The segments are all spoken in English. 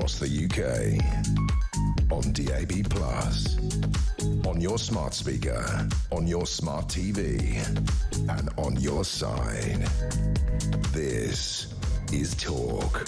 across the UK. On DAB+, on your smart speaker, on your smart TV, and on your side. This is Talk.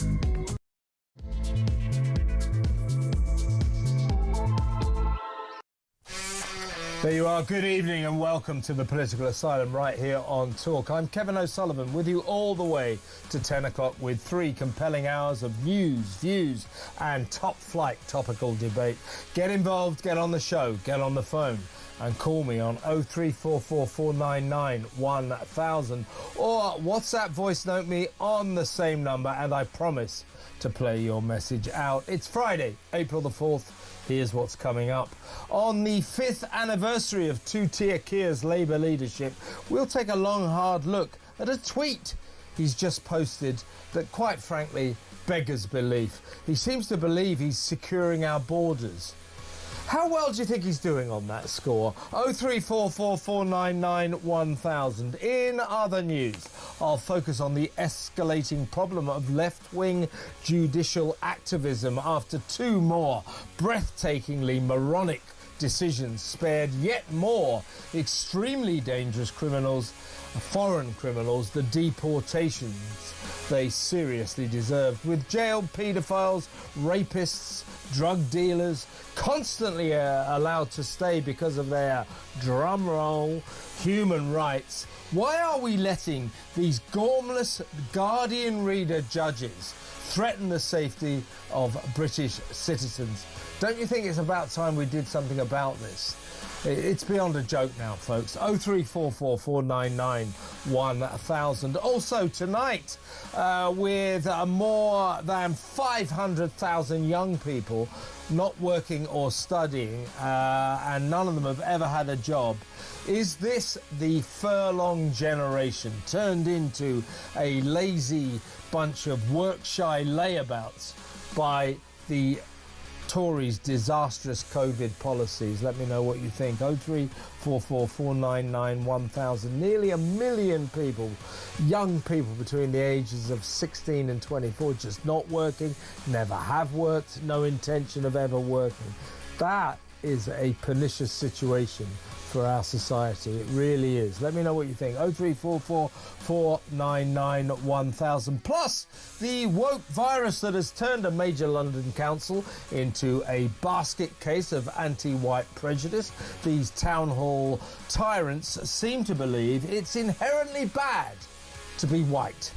There you are. Good evening and welcome to the Political Asylum right here on Talk. I'm Kevin O'Sullivan with you all the way to 10 o'clock with 3 compelling hours of news, views and top-flight topical debate. Get involved, get on the show, get on the phone and call me on 0344 499 1000 or WhatsApp voice note me on the same number and I promise to play your message out. It's Friday, April the 4th. Here's what's coming up. On the 5th anniversary of two-tier Keir's Labour leadership, we'll take a long, hard look at a tweet he's just posted that, quite frankly, beggars belief. He seems to believe he's securing our borders. How well do you think he's doing on that score? 0344 499 1000. In other news, I'll focus on the escalating problem of left-wing judicial activism after 2 more breathtakingly moronic decisions spared yet more extremely dangerous criminals, foreign criminals, the deportations they seriously deserved, with jailed paedophiles, rapists, drug dealers constantly allowed to stay because of their, drumroll, human rights. Why are we letting these gormless Guardian reader judges threaten the safety of British citizens? Don't you think it's about time we did something about this? It's beyond a joke now, folks. 0344 499 1000. Also tonight, with more than 500,000 young people not working or studying, and none of them have ever had a job. Is this the furlong generation turned into a lazy bunch of work-shy layabouts by the Tories' disastrous COVID policies? Let me know what you think. 0344 499 1000. Nearly 1 million people, young people between the ages of 16 and 24, just not working, never have worked, no intention of ever working. That is a pernicious situation for our society. It really is. Let me know what you think. 0344 499 1000. Plus, the woke virus that has turned a major London council into a basket case of anti-white prejudice. These town hall tyrants seem to believe it's inherently bad to be white.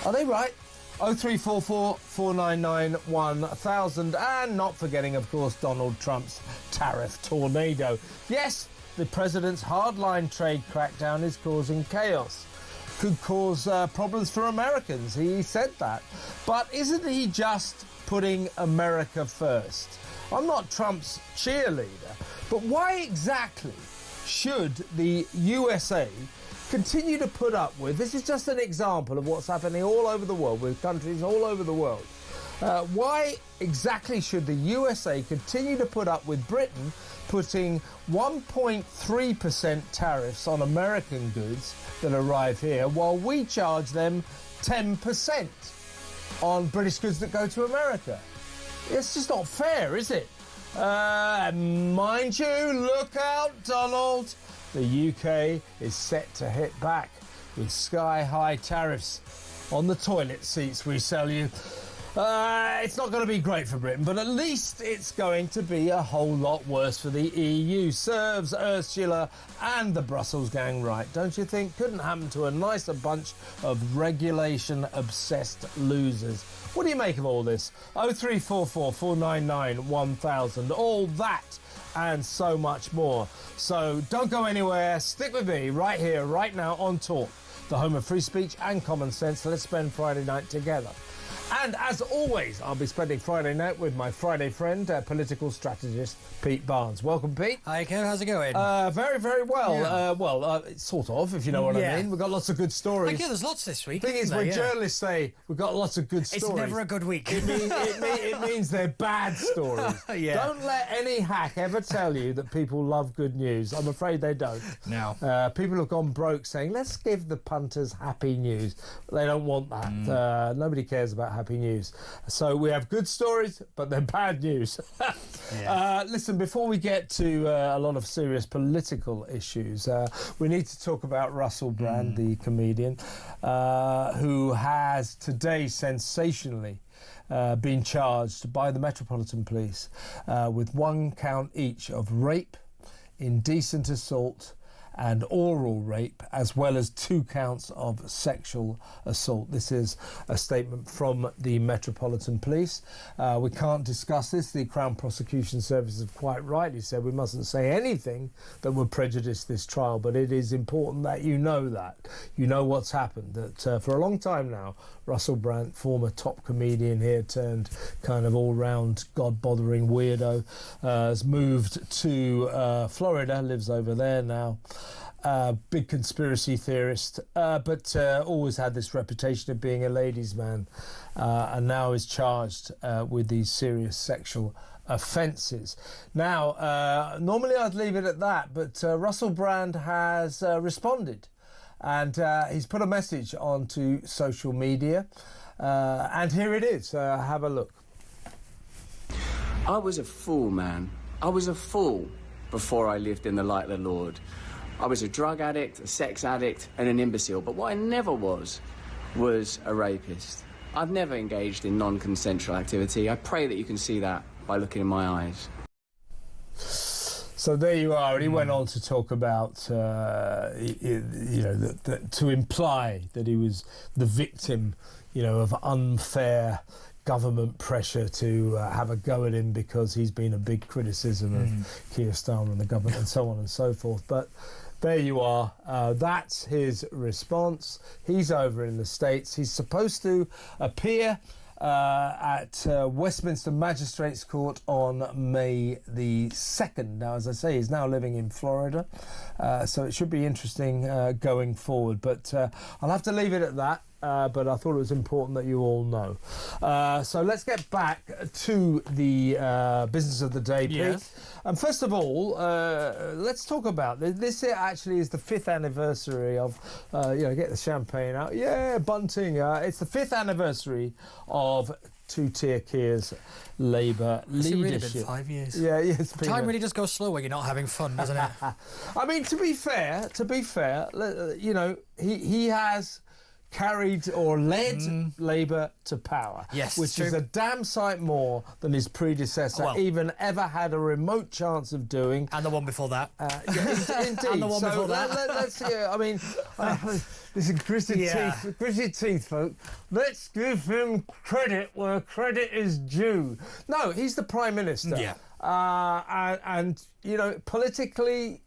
Are they right? 0344 499 1000. And not forgetting, of course, Donald Trump's tariff tornado. Yes, the president's hardline trade crackdown is causing chaos. Could cause problems for Americans. He said that. But isn't he just putting America first? I'm not Trump's cheerleader, but why exactly should the USA continue to put up with, this is just an example of what's happening all over the world, with countries all over the world. Why exactly should the USA continue to put up with Britain putting 1.3% tariffs on American goods that arrive here, while we charge them 10% on British goods that go to America? It's just not fair, is it? Mind you, look out, Donald. The UK is set to hit back with sky-high tariffs on the toilet seats we sell you. It's not going to be great for Britain, but at least it's going to be a whole lot worse for the EU. Serves Ursula and the Brussels gang right, don't you think? Couldn't happen to a nicer bunch of regulation-obsessed losers. What do you make of all this? 0344 499 1000. All that and so much more. So don't go anywhere. Stick with me right here, right now on Talk, the home of free speech and common sense. Let's spend Friday night together. And as always, I'll be spending Friday night with my Friday friend, political strategist Pete Barnes. Welcome, Pete. Hi, Kev. How's it going? Very, very well. Yeah. Sort of, if you know what I mean. We've got lots of good stories. Yeah, there's lots this week. The thing is, when journalists say we've got lots of good stories, it's never a good week. It means they're bad stories. Yeah. Don't let any hack ever tell you that people love good news. I'm afraid they don't. No. People have gone broke saying, let's give the punters happy news. They don't want that. Nobody cares about happy news. So we have good stories, but they're bad news. Listen, before we get to a lot of serious political issues, we need to talk about Russell Brand, the comedian, who has today sensationally been charged by the Metropolitan Police with 1 count each of rape, indecent assault and oral rape, as well as 2 counts of sexual assault. This is a statement from the Metropolitan Police. We can't discuss this. The Crown Prosecution Service have quite rightly said we mustn't say anything that would prejudice this trial, but it is important that you know that. You know what's happened, that for a long time now, Russell Brand, former top comedian here turned kind of all-round God-bothering weirdo, has moved to Florida, lives over there now. Big conspiracy theorist, but always had this reputation of being a ladies' man, and now is charged with these serious sexual offences. Now, normally I'd leave it at that, but Russell Brand has responded, and he's put a message onto social media, and here it is. Have a look. I was a fool, man. I was a fool before I lived in the light of the Lord. I was a drug addict, a sex addict, and an imbecile. But what I never was a rapist. I've never engaged in non-consensual activity. I pray that you can see that by looking in my eyes. So there you are, and he went on to talk about, to imply that he was the victim, of unfair government pressure to have a go at him because he's been a big criticism of Keir Starmer and the government and so on and so forth. But there you are. That's his response. He's over in the States. He's supposed to appear at Westminster Magistrates Court on May the 2nd. Now, as I say, he's now living in Florida, so it should be interesting going forward. But I'll have to leave it at that. But I thought it was important that you all know. So let's get back to the business of the day, Pete. Yes. And first of all, let's talk about this. This actually is the 5th anniversary of, get the champagne out. Yeah, bunting. It's the 5th anniversary of Two-Tier Keir's Labour leadership. It's really been 5 years. Yeah, yes. Time really does go slow when you're not having fun, doesn't it? I mean, to be fair, he has carried or led Labour to power, yes, which is a damn sight more than his predecessor even ever had a remote chance of doing. And the one before that. Indeed. And the one before that. Let's listen, gritted teeth, folks. Let's give him credit where credit is due. No, he's the Prime Minister. Yeah. And politically,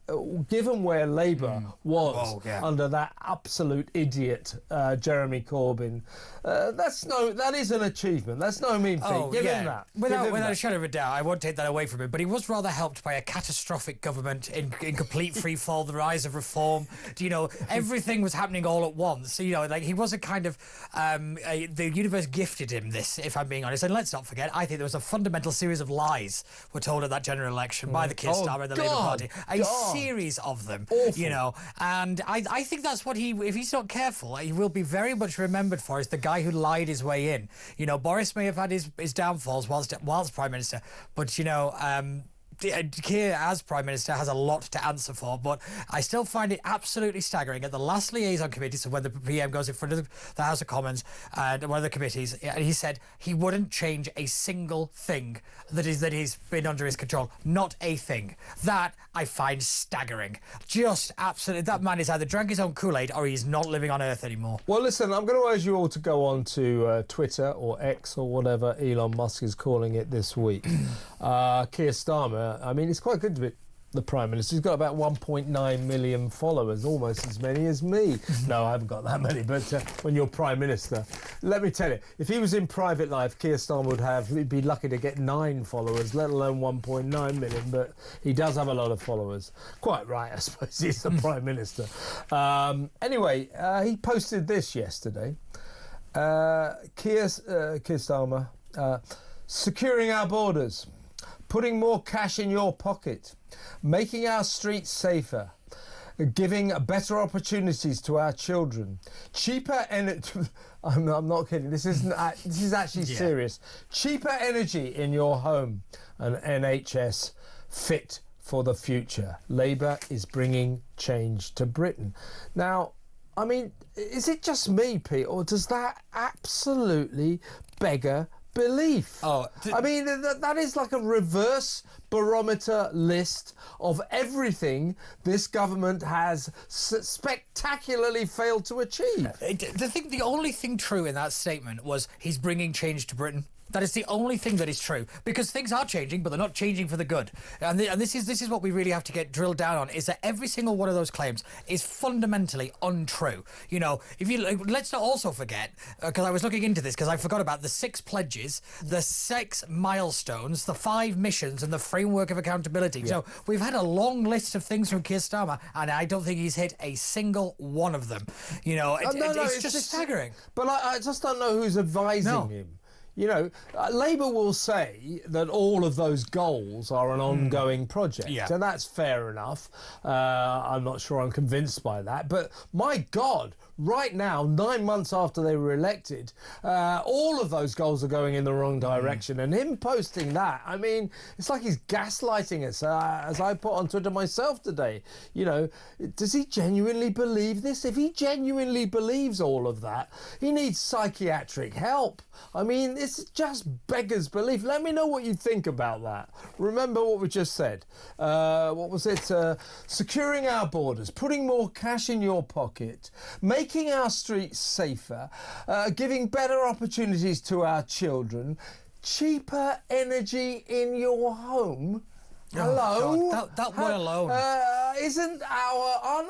given where Labour was under that absolute idiot Jeremy Corbyn, that is an achievement. That's no mean feat. Give him that. Without a shadow of a doubt, I won't take that away from him. But he was rather helped by a catastrophic government in complete free fall, the rise of reform. Everything was happening all at once. He was a kind of the universe gifted him this, if I'm being honest. And let's not forget, I think there was a fundamental series of lies were told at that general election by the Keir Starmer and the Labour Party. A series of them. Awful. And I think that's what if he's not careful, he will be very much remembered for, is the guy who lied his way in. Boris may have had his downfalls whilst Prime Minister, but Keir, as Prime Minister, has a lot to answer for, but I still find it absolutely staggering. At the last liaison committee, so when the PM goes in front of the House of Commons and one of the committees, he said he wouldn't change a single thing that he's been under his control. Not a thing. That I find staggering. Just absolutely. That man has either drank his own Kool-Aid or he's not living on Earth anymore. Well, listen, I'm going to urge you all to go on to Twitter or X or whatever Elon Musk is calling it this week. Keir Starmer, I mean, it's quite good to be the Prime Minister. He's got about 1.9 million followers, almost as many as me. No, I haven't got that many, but when you're Prime Minister, let me tell you, if he was in private life, Keir Starmer he'd be lucky to get 9 followers, let alone 1.9 million, but he does have a lot of followers. Quite right, I suppose, he's the Prime Minister. Anyway, he posted this yesterday. Keir Starmer, securing our borders, putting more cash in your pocket, making our streets safer, giving better opportunities to our children, cheaper energy. I'm not kidding. This isn't. This is actually serious. Cheaper energy in your home, an NHS fit for the future. Labour is bringing change to Britain. Now, I mean, is it just me, Pete, or does that absolutely beggar belief? I mean, that is like a reverse barometer list of everything this government has spectacularly failed to achieve. The only thing true in that statement was he's bringing change to Britain. That is the only thing that is true, because things are changing, but they're not changing for the good. And this is what we really have to get drilled down on, is that every single one of those claims is fundamentally untrue. You know, let's not also forget, because I was looking into this, because I forgot about the 6 pledges, the 6 milestones, the 5 missions, and the framework of accountability. So we've had a long list of things from Keir Starmer, and I don't think he's hit a single one of them. You know, it's just staggering. But I just don't know who's advising him. You know, Labour will say that all of those goals are an ongoing project, and that's fair enough. I'm not sure I'm convinced by that, but my God, right now, 9 months after they were elected, all of those goals are going in the wrong direction, and him posting that, I mean, it's like he's gaslighting us, as I put on Twitter myself today. You know, does he genuinely believe this? If he genuinely believes all of that, he needs psychiatric help. I mean, it's just beggars belief. Let me know what you think about that. Remember what we just said. What was it? Securing our borders, putting more cash in your pocket, making our streets safer, giving better opportunities to our children, cheaper energy in your home. Hello? God, that one alone. Aren't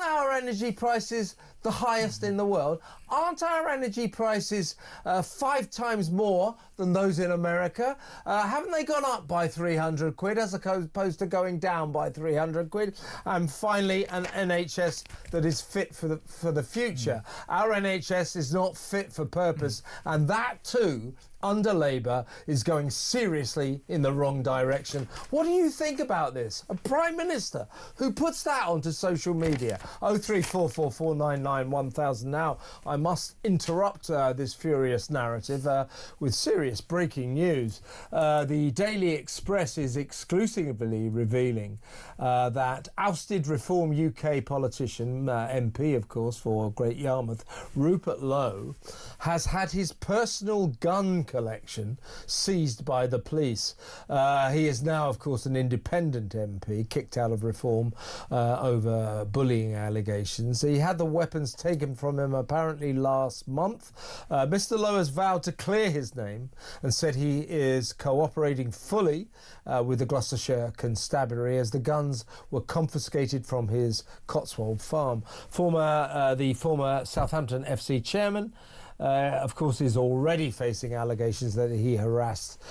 our energy prices the highest in the world? Aren't our energy prices 5 times more than those in America? Haven't they gone up by 300 quid as opposed to going down by 300 quid? And finally, an NHS that is fit for the future. Our NHS is not fit for purpose, and that too, under Labour, is going seriously in the wrong direction. What do you think about this? A Prime Minister who puts that onto social media? 03444991000. Now, I must interrupt this furious narrative with serious breaking news. The Daily Express is exclusively revealing that ousted Reform UK politician, MP, of course, for Great Yarmouth, Rupert Lowe, has had his personal gun collection seized by the police. He is now, of course, an independent MP, kicked out of Reform over bullying allegations. He had the weapons taken from him apparently last month. Mr. Lowe has vowed to clear his name and said he is cooperating fully with the Gloucestershire Constabulary as the guns were confiscated from his Cotswold farm. The former Southampton FC chairman, of course, is already facing allegations that he harassed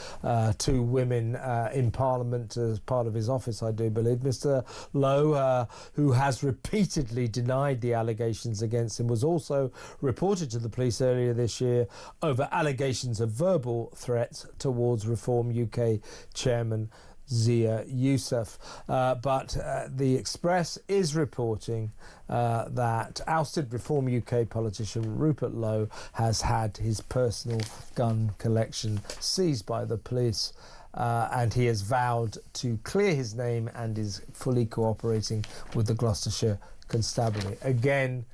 2 women in Parliament as part of his office, I do believe. Mr. Lowe, who has repeatedly denied the allegations against him, was also reported to the police earlier this year over allegations of verbal threats towards Reform UK chairman Zia Youssef. But the Express is reporting that ousted Reform UK politician Rupert Lowe has had his personal gun collection seized by the police. And he has vowed to clear his name and is fully cooperating with the Gloucestershire Constabulary. Again,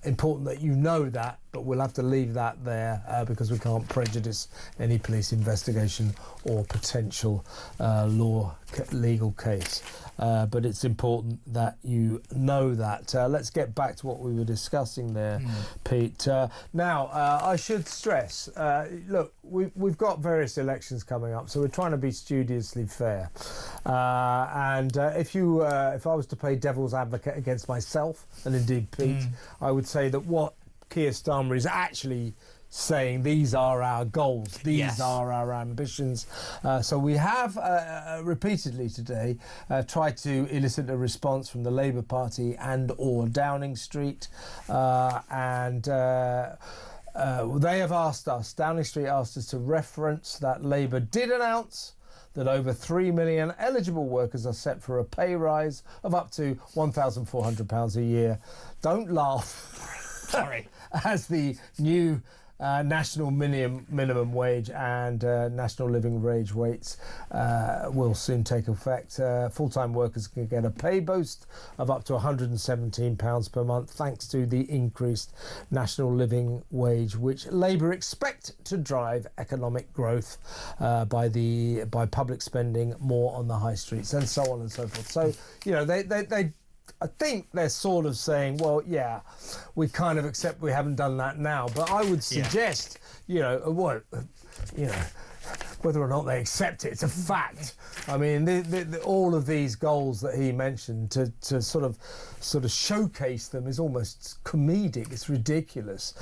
important that you know that, but we'll have to leave that there because we can't prejudice any police investigation or potential legal case. But it's important that you know that. Let's get back to what we were discussing there, Pete. Now, I should stress, look, we've got various elections coming up, so we're trying to be studiously fair. And if I was to play devil's advocate against myself, and indeed Pete, I would say that what Keir Starmer is actually saying, these are our goals, these are our ambitions. So we have repeatedly today tried to elicit a response from the Labour Party and or Downing Street, and they have asked us, Downing Street asked us to reference that Labour did announce that over 3 million eligible workers are set for a pay rise of up to £1,400 a year. Don't laugh. Sorry. As the new national minimum wage and national living wage rates will soon take effect. Full-time workers can get a pay boost of up to £117 per month thanks to the increased national living wage, which Labour expect to drive economic growth by public spending more on the high streets and so on and so forth. So, you know, they I think they're sort of saying, well, yeah, we kind of accept we haven't done that now. But I would suggest, you know, whether or not they accept it, it's a fact. I mean, all of these goals that he mentioned to sort of showcase them is almost comedic. It's ridiculous.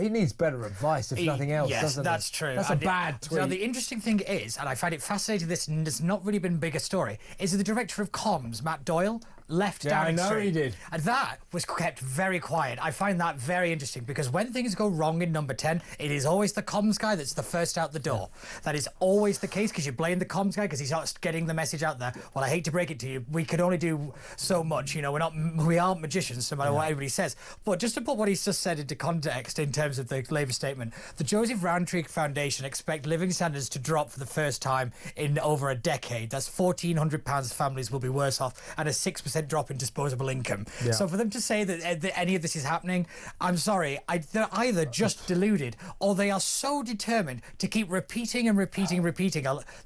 He needs better advice, if nothing else. Yes, doesn't that's he? true. That's and a bad tweet. Now, the interesting thing is, and I find it fascinating, this has not really been a bigger story, is that the director of comms, Matt Doyle, left Downing Street. I know he did. And that was kept very quiet. I find that very interesting because when things go wrong in Number 10, it is always the comms guy that's the first out the door. That is always the case because you blame the comms guy because he's not getting the message out there. Well, I hate to break it to you, we can only do so much. You know, we aren't magicians, no matter what everybody says. But just to put what he's just said into context in terms of the Labour statement, the Joseph Rowntree Foundation expect living standards to drop for the first time in over a decade. That's £1,400 families will be worse off and a 6% drop in disposable income. So for them to say that any of this is happening, I'm sorry, they're either just deluded or they are so determined to keep repeating and repeating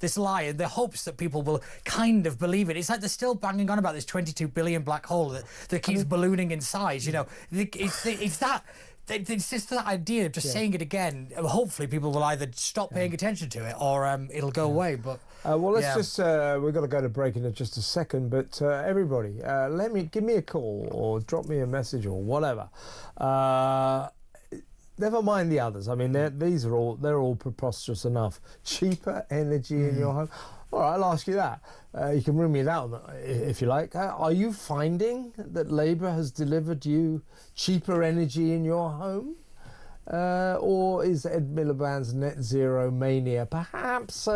this lie in the hopes that people will kind of believe it. It's like they're still banging on about this 22 billion black hole that keeps ballooning in size. You know, it's that. It's just that idea of just saying it again. Hopefully, people will either stop paying attention to it or it'll go away. But well, let's just we've got to go to break in just a second. But everybody, give me a call or drop me a message or whatever. Never mind the others. I mean, they're all preposterous enough. Cheaper energy in your home. All right, I'll ask you that. You can ring me that if you like. Are you finding that Labour has delivered you cheaper energy in your home? Or is Ed Miliband's net zero mania perhaps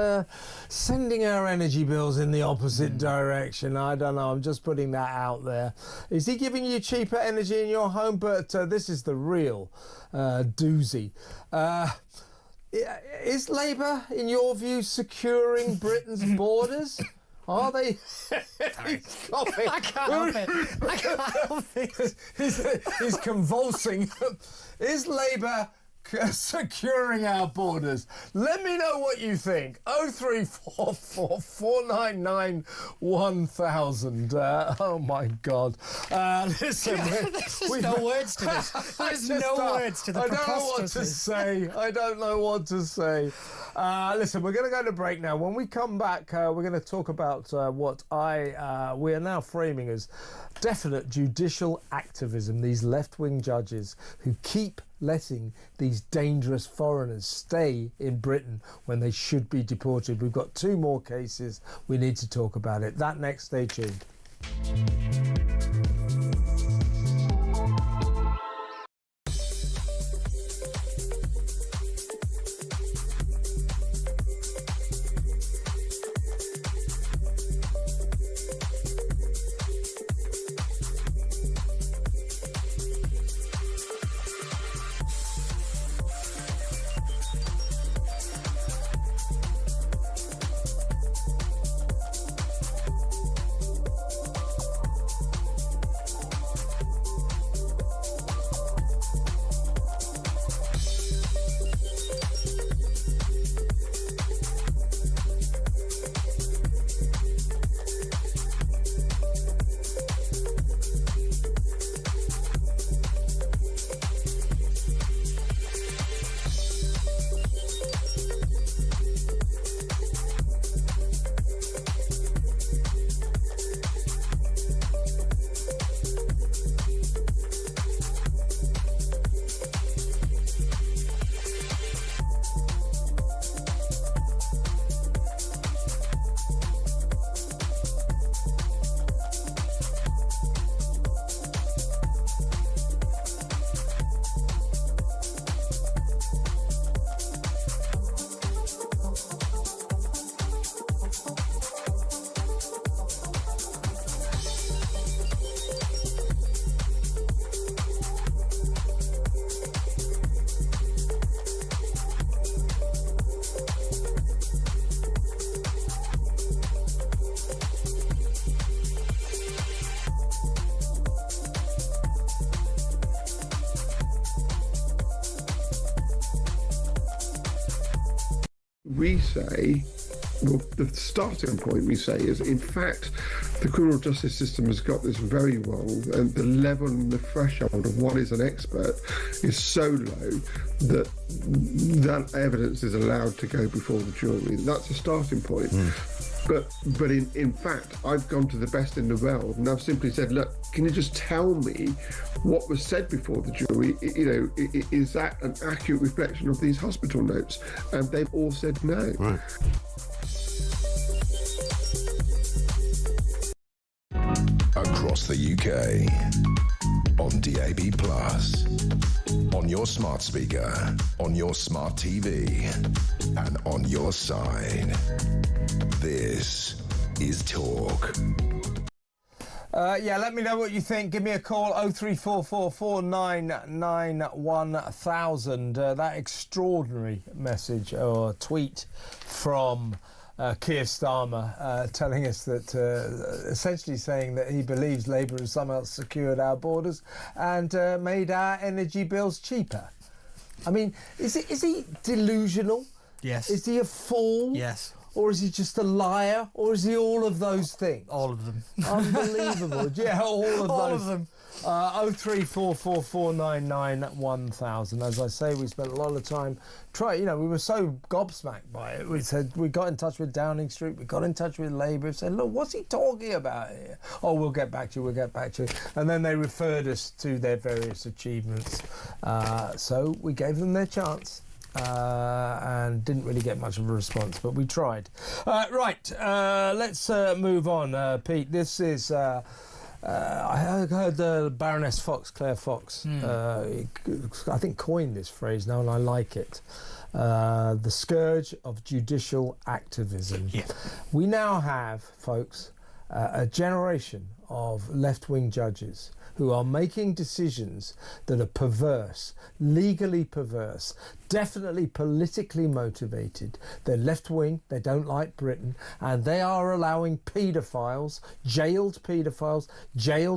sending our energy bills in the opposite direction? I don't know. I'm just putting that out there. Is he giving you cheaper energy in your home? But this is the real doozy. Is Labour, in your view, securing Britain's borders? Are they? He's coughing. I can't help it. He's convulsing. Is Labour securing our borders? Let me know what you think. 0344 499 1000. Oh my God. Listen, there's no words to this. There's no words to the preposterousness. I don't know what to say. Listen, we're going to go to break now. When we come back, we're going to talk about what we are now framing as definite judicial activism. These left-wing judges who keep letting these dangerous foreigners stay in Britain when they should be deported. We've got 2 more cases. We need to talk about it. That next, stay tuned. we say, well, the starting point we say is, in fact, the criminal justice system has got this very wrong, and the level and the threshold of what is an expert is so low that that evidence is allowed to go before the jury. That's a starting point. But in fact, I've gone to the best in the world, and I've simply said, look, can you just tell me what was said before the jury? Is that an accurate reflection of these hospital notes? And they've all said no. Right. Across the UK, on DAB+, on your smart speaker, on your smart TV, and on your side. This is Talk. Yeah, let me know what you think. Give me a call, 03444991000. That extraordinary message or tweet from Keir Starmer telling us that, essentially saying that he believes Labour has somehow secured our borders and made our energy bills cheaper. I mean, is he delusional? Yes. Is he a fool? Yes. Or is he just a liar? Or is he all of those things? All of them. Unbelievable. Yeah, all of All those. of them. 03444991000. As I say, we spent a lot of time we were so gobsmacked by it. We got in touch with Downing Street, we got in touch with Labour, said, look, what's he talking about here? Oh, we'll get back to you. And then they referred us to their various achievements. So we gave them their chance. And didn't really get much of a response, but we tried. Let's move on. Pete, this is... I heard Baroness Fox, Claire Fox, I think coined this phrase now, and I like it. The scourge of judicial activism. Yeah. We now have, folks, a generation of left-wing judges who are making decisions that are perverse, legally perverse, definitely politically motivated. They're left-wing, they don't like Britain, and they are allowing paedophiles, jailed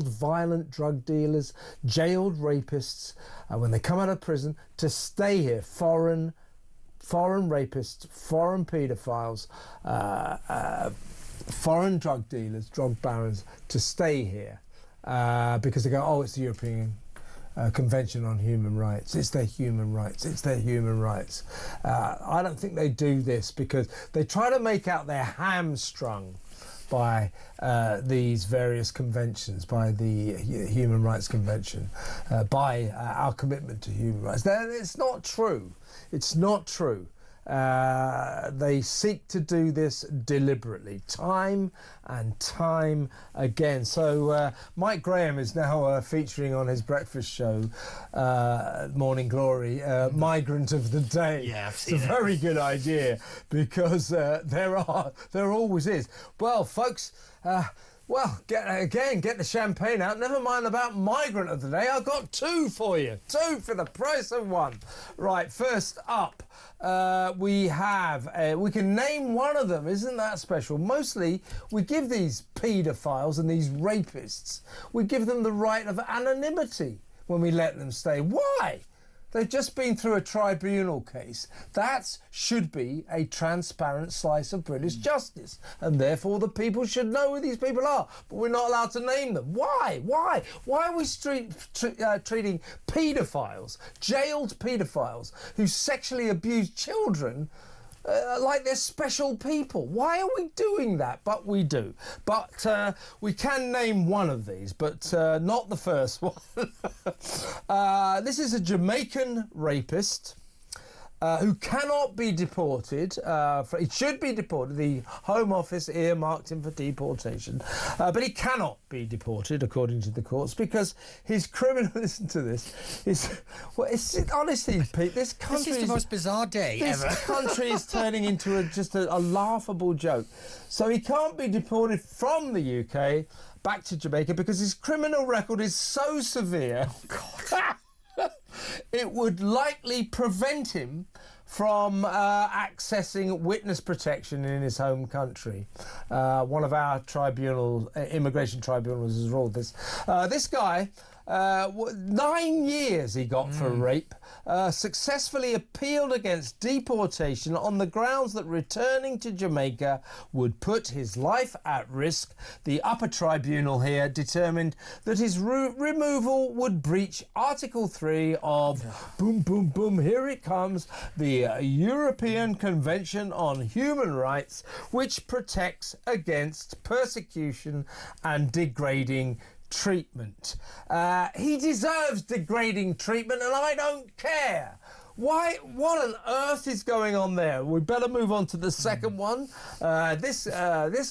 violent drug dealers, jailed rapists, when they come out of prison, to stay here. Foreign rapists, foreign paedophiles, foreign drug dealers, drug barons, to stay here. Because they go, oh, it's the European Convention on Human Rights. It's their human rights. I don't think they do this because they try to make out they're hamstrung by these various conventions, by the Human Rights Convention, by our commitment to human rights. It's not true. It's not true. They seek to do this deliberately, time and time again. So Mike Graham is now featuring on his breakfast show, Morning Glory, Migrant of the Day. Yeah, I've seen it. It's a very good idea because there always is. Well, folks. Get the champagne out. Never mind about Migrant of the Day. I've got two for you. Two for the price of one. Right, first up, we have... we can name one of them. Isn't that special? Mostly, we give these paedophiles and these rapists, we give them the right of anonymity when we let them stay. Why? They've just been through a tribunal case. That should be a transparent slice of British justice, and therefore the people should know who these people are. But we're not allowed to name them. Why? Why are we treating paedophiles, jailed paedophiles, who sexually abuse children, like they're special people? Why are we doing that? But we do. But we can name one of these, but not the first one. This is a Jamaican rapist who cannot be deported. He should be deported. The Home Office earmarked him for deportation. But he cannot be deported, according to the courts, because his criminal... Listen to this. Honestly, Pete, this country... This is the most bizarre day ever. This country is turning into just a laughable joke. So he can't be deported from the UK back to Jamaica because his criminal record is so severe... Oh, God. It would likely prevent him from accessing witness protection in his home country. One of our immigration tribunals has ruled this. This guy 9 years he got for rape, successfully appealed against deportation on the grounds that returning to Jamaica would put his life at risk. The upper tribunal here determined that his removal would breach Article 3 of, boom, boom, boom, here it comes, the European Convention on Human Rights, which protects against persecution and degrading treatment. He deserves degrading treatment, and I don't care. Why? What on earth is going on there? We better move on to the second one. This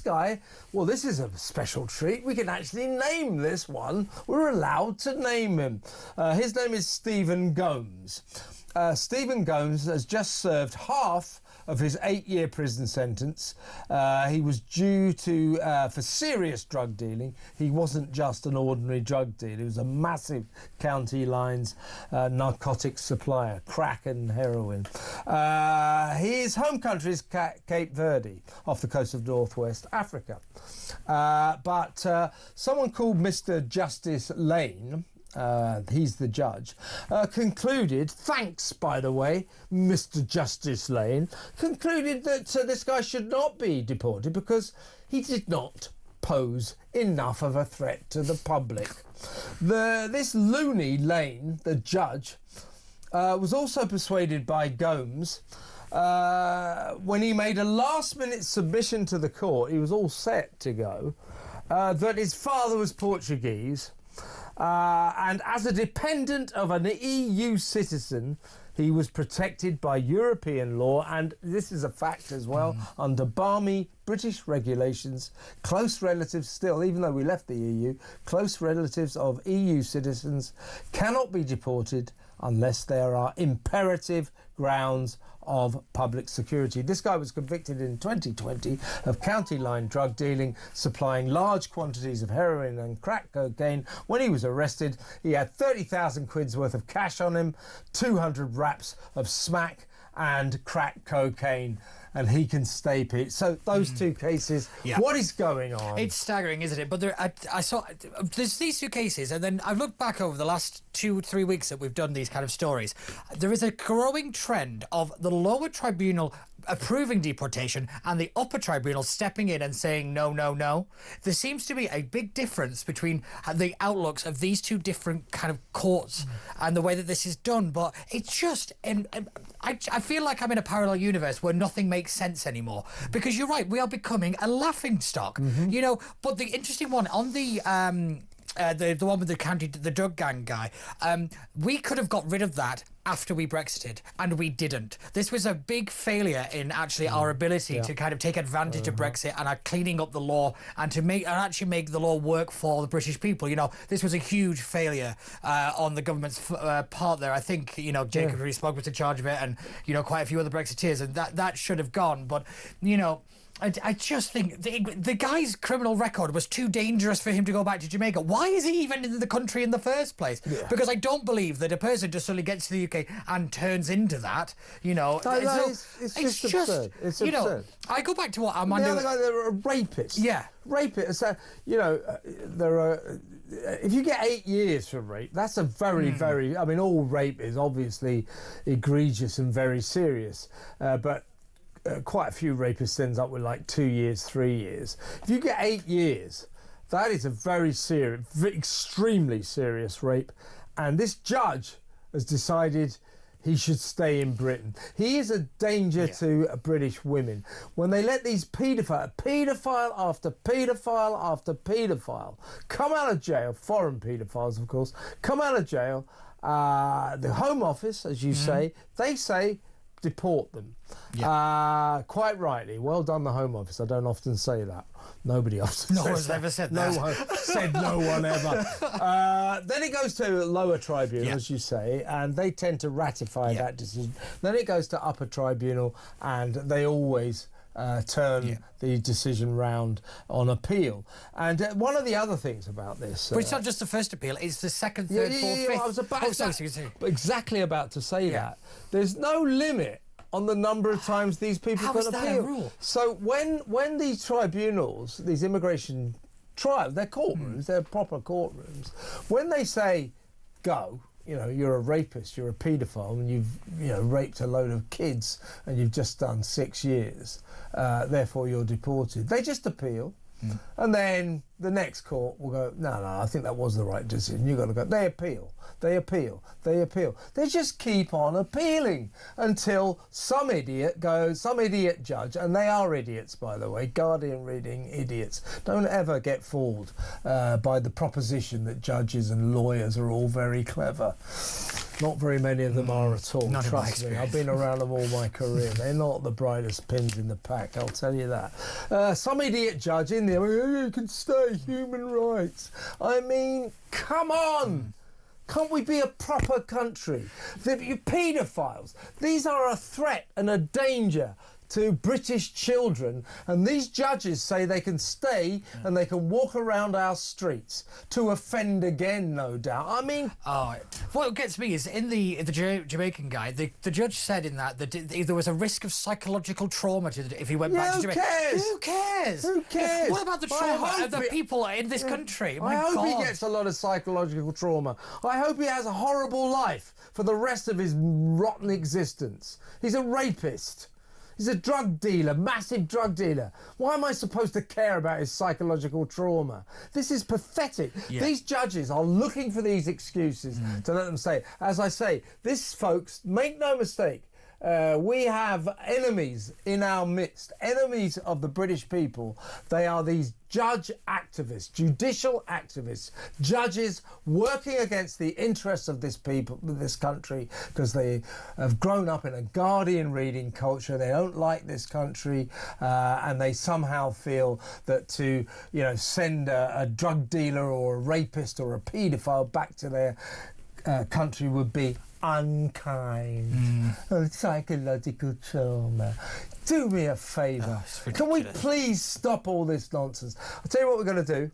guy, well, this is a special treat. We can actually name this one. We're allowed to name him. His name is Stephen Gomes. Stephen Gomes has just served half of his 8-year prison sentence. He was due to for serious drug dealing. He wasn't just an ordinary drug dealer. He was a massive county lines narcotics supplier, crack and heroin. His home country is Cape Verde, off the coast of northwest Africa. But someone called Mr. Justice Lane, he's the judge, concluded, thanks by the way, Mr. Justice Lane, concluded that this guy should not be deported because he did not pose enough of a threat to the public. This loony Lane, the judge, was also persuaded by Gomes when he made a last-minute submission to the court. He was all set to go, that his father was Portuguese, and as a dependent of an EU citizen, he was protected by European law, and this is a fact as well, under balmy British regulations. Close relatives still, even though we left the EU, close relatives of EU citizens cannot be deported unless there are imperative grounds of public security. This guy was convicted in 2020 of county line drug dealing, supplying large quantities of heroin and crack cocaine. When he was arrested, he had 30,000 quid's worth of cash on him, 200 wraps of smack and crack cocaine, and he can stay put. So those two cases, what is going on? It's staggering, isn't it? But I saw there's these two cases, and then I've looked back over the last 2-3 weeks that we've done these kind of stories. There is a growing trend of the lower tribunal approving deportation and the upper tribunal stepping in and saying no, no, no. There seems to be a big difference between the outlooks of these two different kind of courts and the way that this is done. But it's just, I feel like I'm in a parallel universe where nothing makes sense anymore. Because you're right, we are becoming a laughingstock, you know. But the interesting one on the one with the drug gang guy, we could have got rid of that after we Brexited, and we didn't. This was a big failure in actually our ability to kind of take advantage of Brexit and our cleaning up the law and to actually make the law work for the British people. You know, this was a huge failure on the government's part there. I think, you know, Jacob Rees-Mogg was in charge of it, and, you know, quite a few other Brexiteers, and that should have gone. But, you know, I just think the guy's criminal record was too dangerous for him to go back to Jamaica. Why is he even in the country in the first place? Because I don't believe that a person just suddenly gets to the UK and turns into that. You know, it's just absurd. It's you absurd. know, I go back to what Armando. The other guy, they're a rapist. Yeah, rapists. You know, there are. If you get 8 years for rape, that's a very, very. I mean, all rape is obviously egregious and very serious, but. Quite a few rapists ends up with like 2 years, 3 years. If you get 8 years, that is a very serious, extremely serious rape. And this judge has decided he should stay in Britain. He is a danger to British women. When they let these paedophile after paedophile after paedophile come out of jail, foreign paedophiles, of course, come out of jail, the Home Office, as you say, they say, deport them. Quite rightly. Well done, the Home Office. I don't often say that. Nobody often no says one's that. ever said that. No one said no one ever. Then it goes to lower tribunal, as you say, and they tend to ratify that decision. Then it goes to upper tribunal, and they always turn the decision round on appeal. And one of the other things about this... but it's not just the first appeal, it's the second, third, fourth, fifth. I was exactly about to say that. There's no limit on the number of times these people can appeal. How is that a rule? So when these tribunals, these immigration trial. They're courtrooms. They're proper courtrooms. When they say go, you're a rapist, you're a paedophile, and you've raped a load of kids, and you've just done 6 years. Therefore, you're deported. They just appeal. And then the next court will go, no, I think that was the right decision. You've got to go. They appeal. They just keep on appealing until some idiot judge, and they are idiots, by the way, Guardian reading idiots. Don't ever get fooled by the proposition that judges and lawyers are all very clever. Not very many of them are at all, trust me. I've been around them all my career. They're not the brightest pins in the pack, I'll tell you that. Some idiot judge in there, you can stay, human rights. I mean, come on! Can't we be a proper country? You paedophiles, these are a threat and a danger to British children, and these judges say they can stay and they can walk around our streets to offend again, no doubt. I mean... what gets me is, in the Jamaican guy, the judge said in that there was a risk of psychological trauma if he went back to Jamaica. Who cares? What about the trauma of the people in this country? I hope he gets a lot of psychological trauma. I hope he has a horrible life for the rest of his rotten existence. He's a rapist. He's a drug dealer, massive drug dealer. Why am I supposed to care about his psychological trauma? This is pathetic. Yeah. These judges are looking for these excuses to let them say. As I say, this, folks, make no mistake, we have enemies in our midst, enemies of the British people. They are these judge activists, judicial activists, judges working against the interests of this country, because they have grown up in a Guardian reading culture. They don't like this country, and they somehow feel that to send a drug dealer or a rapist or a paedophile back to their country would be unkind. Psychological trauma. Do me a favour. Can we please stop all this nonsense? I'll tell you what we're going to do.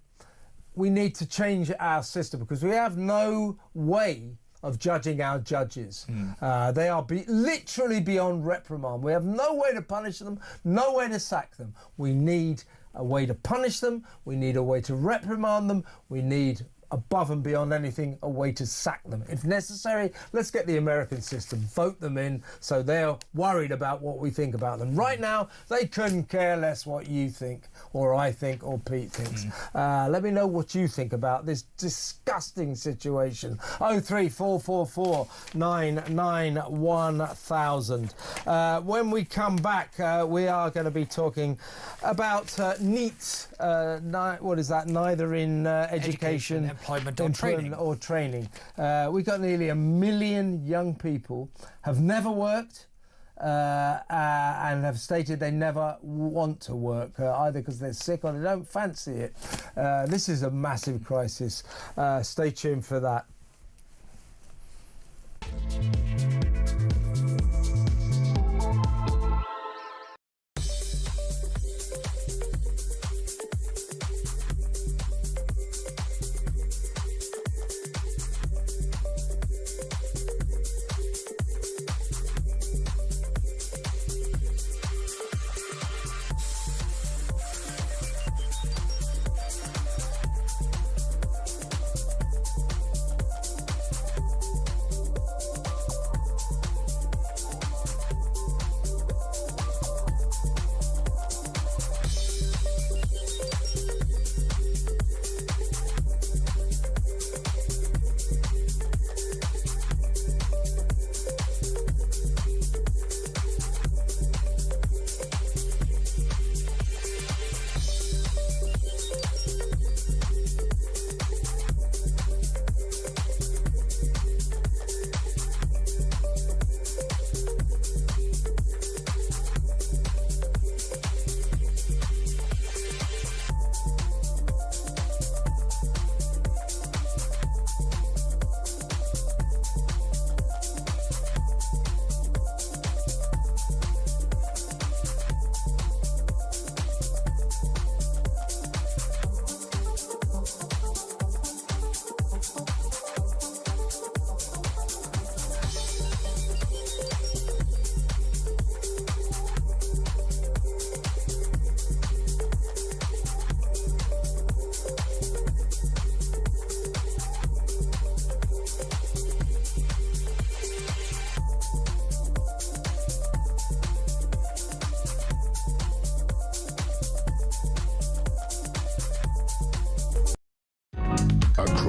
We need to change our system, because we have no way of judging our judges. They are literally beyond reprimand. We have no way to punish them, no way to sack them. We need a way to punish them. We need a way to reprimand them. We need, above and beyond anything, a way to sack them. If necessary, let's get the American system, vote them in, so they're worried about what we think about them. Right now, they couldn't care less what you think, or I think, or Pete thinks. Let me know what you think about this disgusting situation. 03444 991 1000. When we come back, we are going to be talking about NEET. What is that? Neither in education, employment or training. We've got nearly 1 million young people have never worked and have stated they never want to work, either because they're sick or they don't fancy it. This is a massive crisis. Stay tuned for that.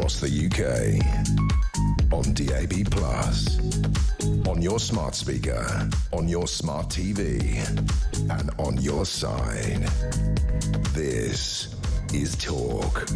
across the UK. On DAB+, on your smart speaker, on your smart TV, and on your side. This is Talk.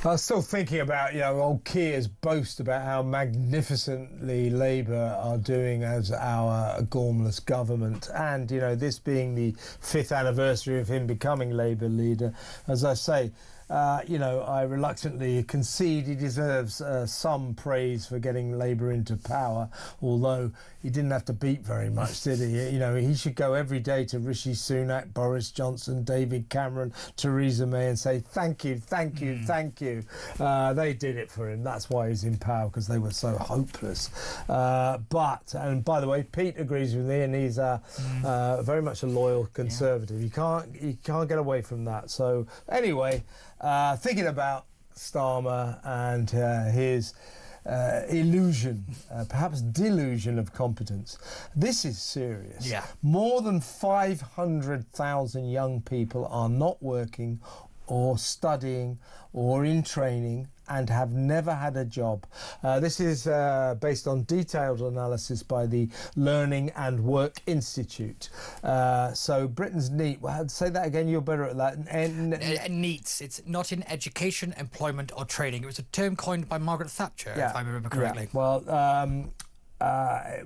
I was still thinking about, old Keir's boast about how magnificently Labour are doing as our gormless government. And, this being the 5th anniversary of him becoming Labour leader, as I say, I reluctantly concede he deserves some praise for getting Labour into power, although he didn't have to beat very much, did he? He should go every day to Rishi Sunak, Boris Johnson, David Cameron, Theresa May and say, thank you, thank you, thank you. They did it for him. That's why he's in power, because they were so hopeless. And by the way, Pete agrees with me, and he's very much a loyal Conservative. You can't get away from that. So anyway, thinking about Starmer and his illusion, perhaps delusion of competence. This is serious. Yeah. More than 500,000 young people are not working or studying or in training and have never had a job. This is based on detailed analysis by the Learning and Work Institute. So Britain's NEET, well, say that again, you're better at that. NEETs, it's not in education, employment or training. It was a term coined by Margaret Thatcher, if I remember correctly. Yeah.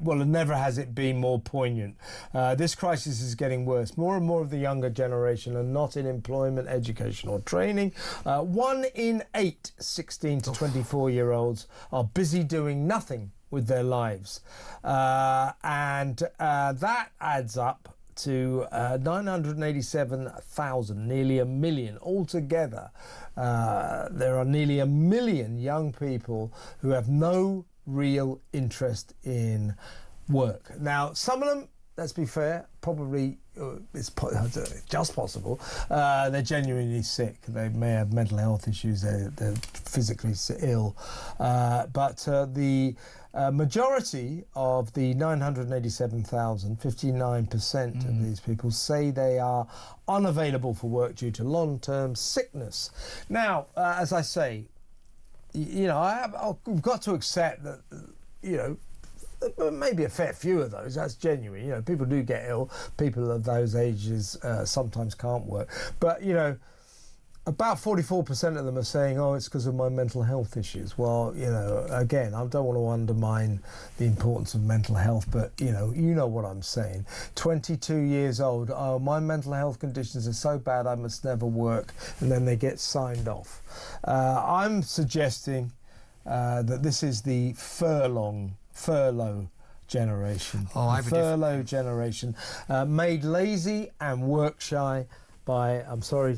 Well, never has it been more poignant. This crisis is getting worse. More and more of the younger generation are not in employment, education or training. 1 in 8 16 to 24-year-olds are busy doing nothing with their lives. And that adds up to 987,000, nearly a million altogether. There are nearly a million young people who have no real interest in work. Now, some of them, let's be fair, probably it's just possible. They're genuinely sick. They may have mental health issues. They're physically ill. But the majority of the 987,000, 59% of these people say they are unavailable for work due to long-term sickness. Now, as I say, I've got to accept that, maybe a fair few of those, that's genuine. People do get ill. People of those ages sometimes can't work. But, about 44% of them are saying, it's because of my mental health issues. Well, again, I don't want to undermine the importance of mental health, but, you know what I'm saying. 22 years old, my mental health conditions are so bad I must never work, and then they get signed off. I'm suggesting that this is the furlough generation. Furlough generation, made lazy and work shy by, I'm sorry,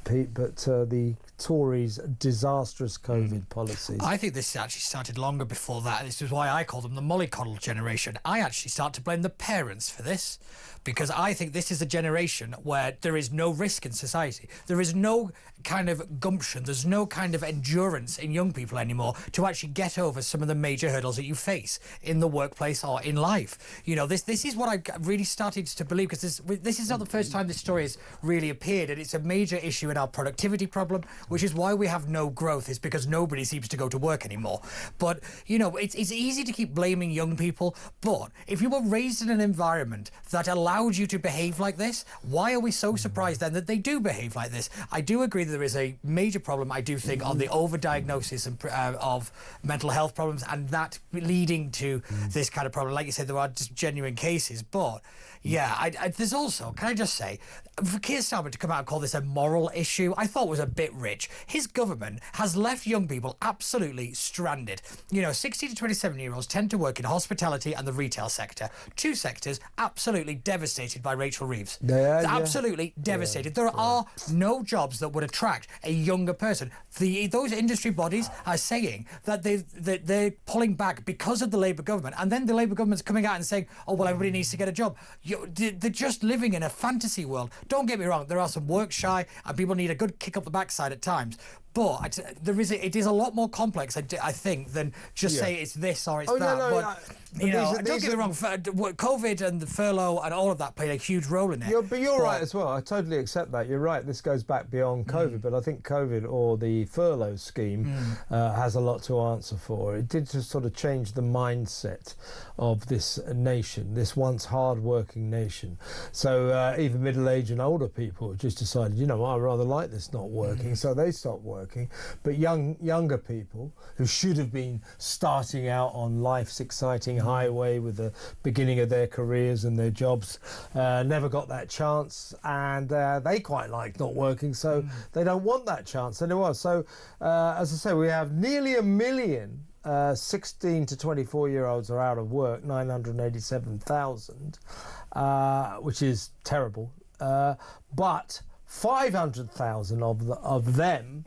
Pete, but the Tories' disastrous COVID policies. I think this actually started longer before that. This is why I call them the mollycoddle generation. I actually start to blame the parents for this, because I think this is a generation where there is no risk in society. There is no kind of gumption, there's no kind of endurance in young people anymore to actually get over some of the major hurdles that you face in the workplace or in life. This is what I really started to believe, because this is not the first time this story has really appeared, and it's a major issue in our productivity problem, which is why we have no growth, is because nobody seems to go to work anymore. But, it's easy to keep blaming young people, but if you were raised in an environment that allowed you to behave like this, why are we so surprised then that they do behave like this? I do agree that there is a major problem, I do think, on the overdiagnosis of mental health problems, and that leading to this kind of problem. Like you said, there are just genuine cases, but there's also, can I just say, for Keir Starmer to come out and call this a moral issue, I thought was a bit rich. His government has left young people absolutely stranded. 16 to 27-year-olds tend to work in hospitality and the retail sector. Two sectors absolutely devastated by Rachel Reeves. Absolutely devastated. There are no jobs that would attract a younger person. Those industry bodies are saying that they're pulling back because of the Labour government, and then the Labour government's coming out and saying, everybody needs to get a job. They're just living in a fantasy world. Don't get me wrong, there are some work shy and people need a good kick up the backside at times. But it is a lot more complex, I think, than just say it's this or it's that. Don't get me wrong, COVID and the furlough and all of that played a huge role in it. But you're right as well. I totally accept that. You're right. This goes back beyond COVID, but I think COVID or the furlough scheme has a lot to answer for. It did just sort of change the mindset of this nation, this once hard-working nation. So even middle-aged and older people just decided, you know, I rather like this not working, so they stopped working. But younger people who should have been starting out on life's exciting highway with the beginning of their careers and their jobs never got that chance, and they quite like not working, so they don't want that chance anymore. So as I say, we have nearly 1 million 16 to 24-year-olds are out of work, 987,000, which is terrible. But 500,000 of them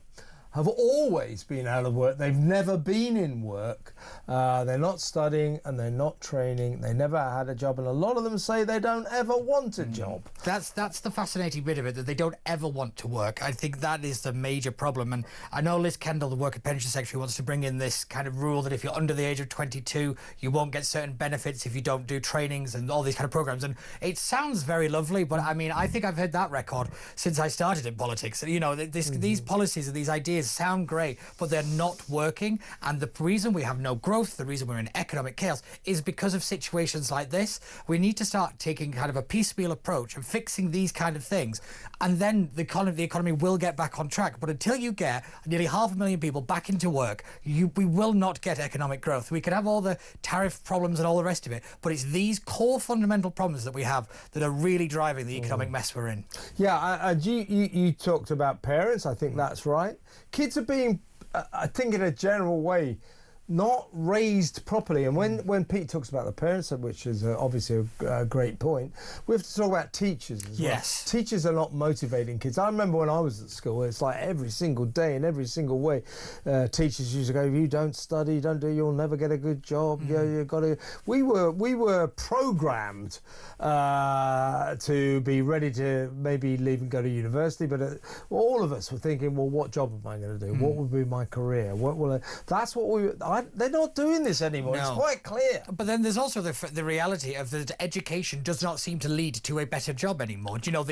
have always been out of work. They've never been in work. They're not studying and they're not training. They never had a job, and a lot of them say they don't ever want a job. That's the fascinating bit of it, that they don't ever want to work. I think that is the major problem. And I know Liz Kendall, the Work and Pension Secretary, wants to bring in this kind of rule that if you're under the age of 22, you won't get certain benefits if you don't do trainings and all these kind of programs. And it sounds very lovely, but I mean, I think I've heard that record since I started in politics. You know, these policies and these ideas sound great, but they're not working. And the reason we have no growth, the reason we're in economic chaos, is because of situations like this. We need to start taking kind of a piecemeal approach and fixing these kind of things, and then the economy will get back on track. But until you get nearly 500,000 people back into work, we will not get economic growth. We can have all the tariff problems and all the rest of it, but it's these core fundamental problems that we have that are really driving the economic mess we're in. Yeah, you talked about parents. I think that's right. Kids are being, I think in a general way, not raised properly. And when Pete talks about the parents, which is obviously a great point, we have to talk about teachers as well. Yes. Teachers are not motivating kids. I remember when I was at school, it's like every single day in every single way, teachers used to go, if you don't study, don't do, you'll never get a good job. You got to. We were programmed to be ready to maybe leave and go to university, but all of us were thinking, well, what job am I going to do? What would be my career? What will that's what they're not doing this anymore. No. It's quite clear. But then there's also the reality of that education does not seem to lead to a better job anymore. Do you know,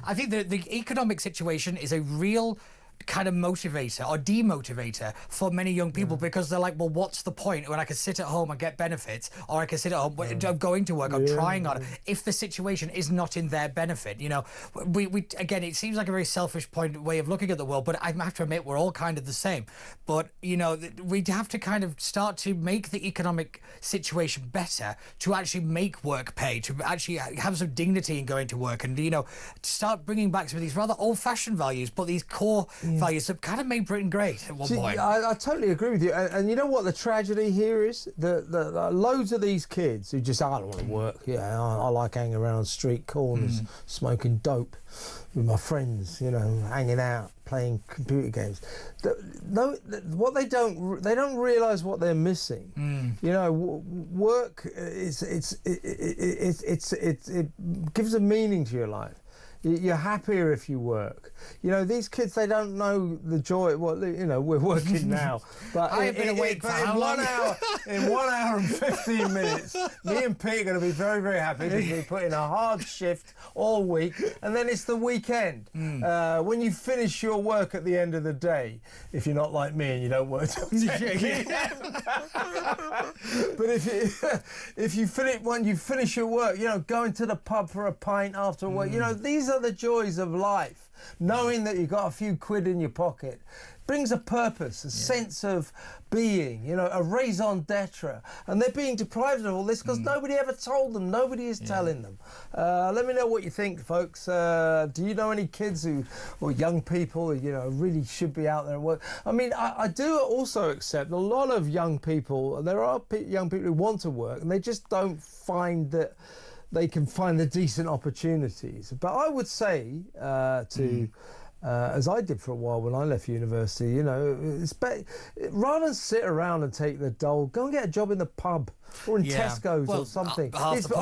I think the economic situation is a real kind of motivator or demotivator for many young people, because they're like, well, what's the point when I can sit at home and get benefits, or I can sit at home going to work or trying on it, if the situation is not in their benefit? You know, we again, it seems like a very selfish way of looking at the world, but I have to admit we're all kind of the same. But you know, we have to kind of start to make the economic situation better, to actually make work pay, to actually have some dignity in going to work, and you know, start bringing back some of these rather old-fashioned values, but these core values that kind of made Britain great at one point. I totally agree with you. And you know what the tragedy here is? The loads of these kids who just, I don't want to work. Yeah, I like hanging around on street corners, smoking dope with my friends, you know, hanging out, playing computer games. What they don't realise what they're missing. You know, work it gives a meaning to your life. You're happier if you work. You know, these kids, they don't know the joy. Well, you know, we're working now, but I have been awake for how long? In 1 hour and 15 minutes, me and Pete are going to be very, very happy because we put in a hard shift all week, and then it's the weekend. When you finish your work at the end of the day, if you're not like me and you don't work till 10 p.m. But if you finish your work, you know, going to the pub for a pint after work, you know, these are the joys of life. Knowing that you've got a few quid in your pocket brings a purpose, a sense of being, you know, a raison d'etre. And they're being deprived of all this because nobody ever told them. Nobody is telling them. Let me know what you think, folks. Do you know any kids or young people who, you know, really should be out there and work? I mean, I do also accept a lot of young people, there are young people who want to work and they just don't find that they can find the decent opportunities. But I would say as I did for a while when I left university, you know, rather than sit around and take the dole, go and get a job in the pub or in Tesco's or something. Honestly,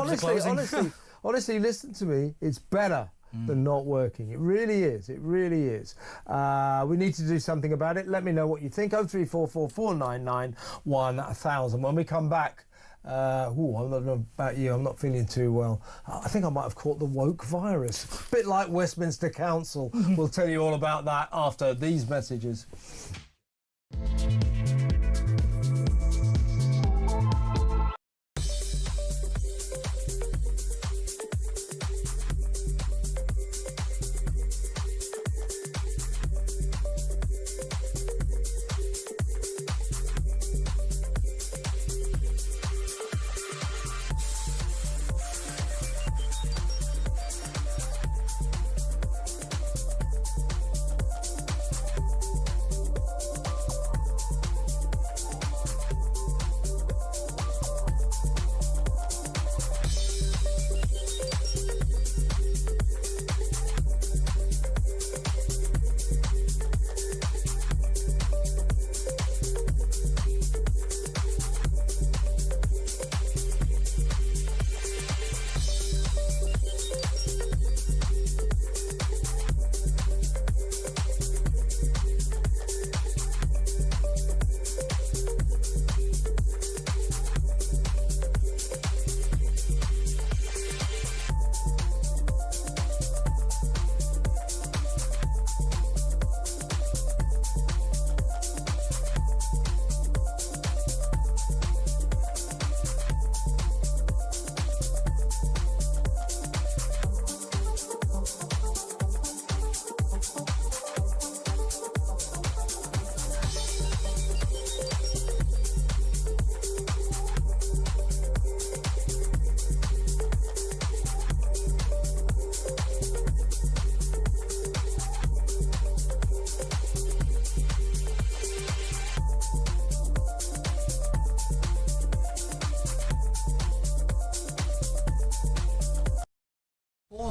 Honestly, listen to me. It's better. than not working. It really is. It really is. We need to do something about it. Let me know what you think. 03444991000. When we come back, I don't know about you, I'm not feeling too well. I think I might have caught the woke virus. A bit like Westminster Council. We'll tell you all about that after these messages.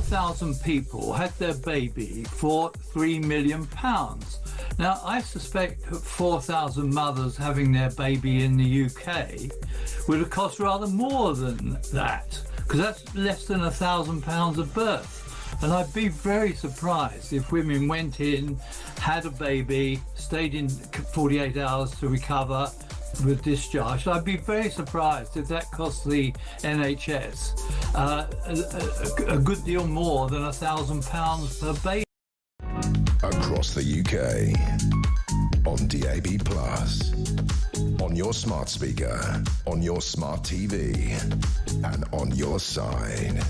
4,000 people had their baby for £3 million. Now, I suspect that 4,000 mothers having their baby in the UK would have cost rather more than that, because that's less than £1,000 a birth. And I'd be very surprised if women went in, had a baby, stayed in 48 hours to recover, with discharge. I'd be very surprised if that cost the NHS a good deal more than £1,000 per baby. Across the UK, on DAB+, on your smart speaker, on your smart TV, and on your side.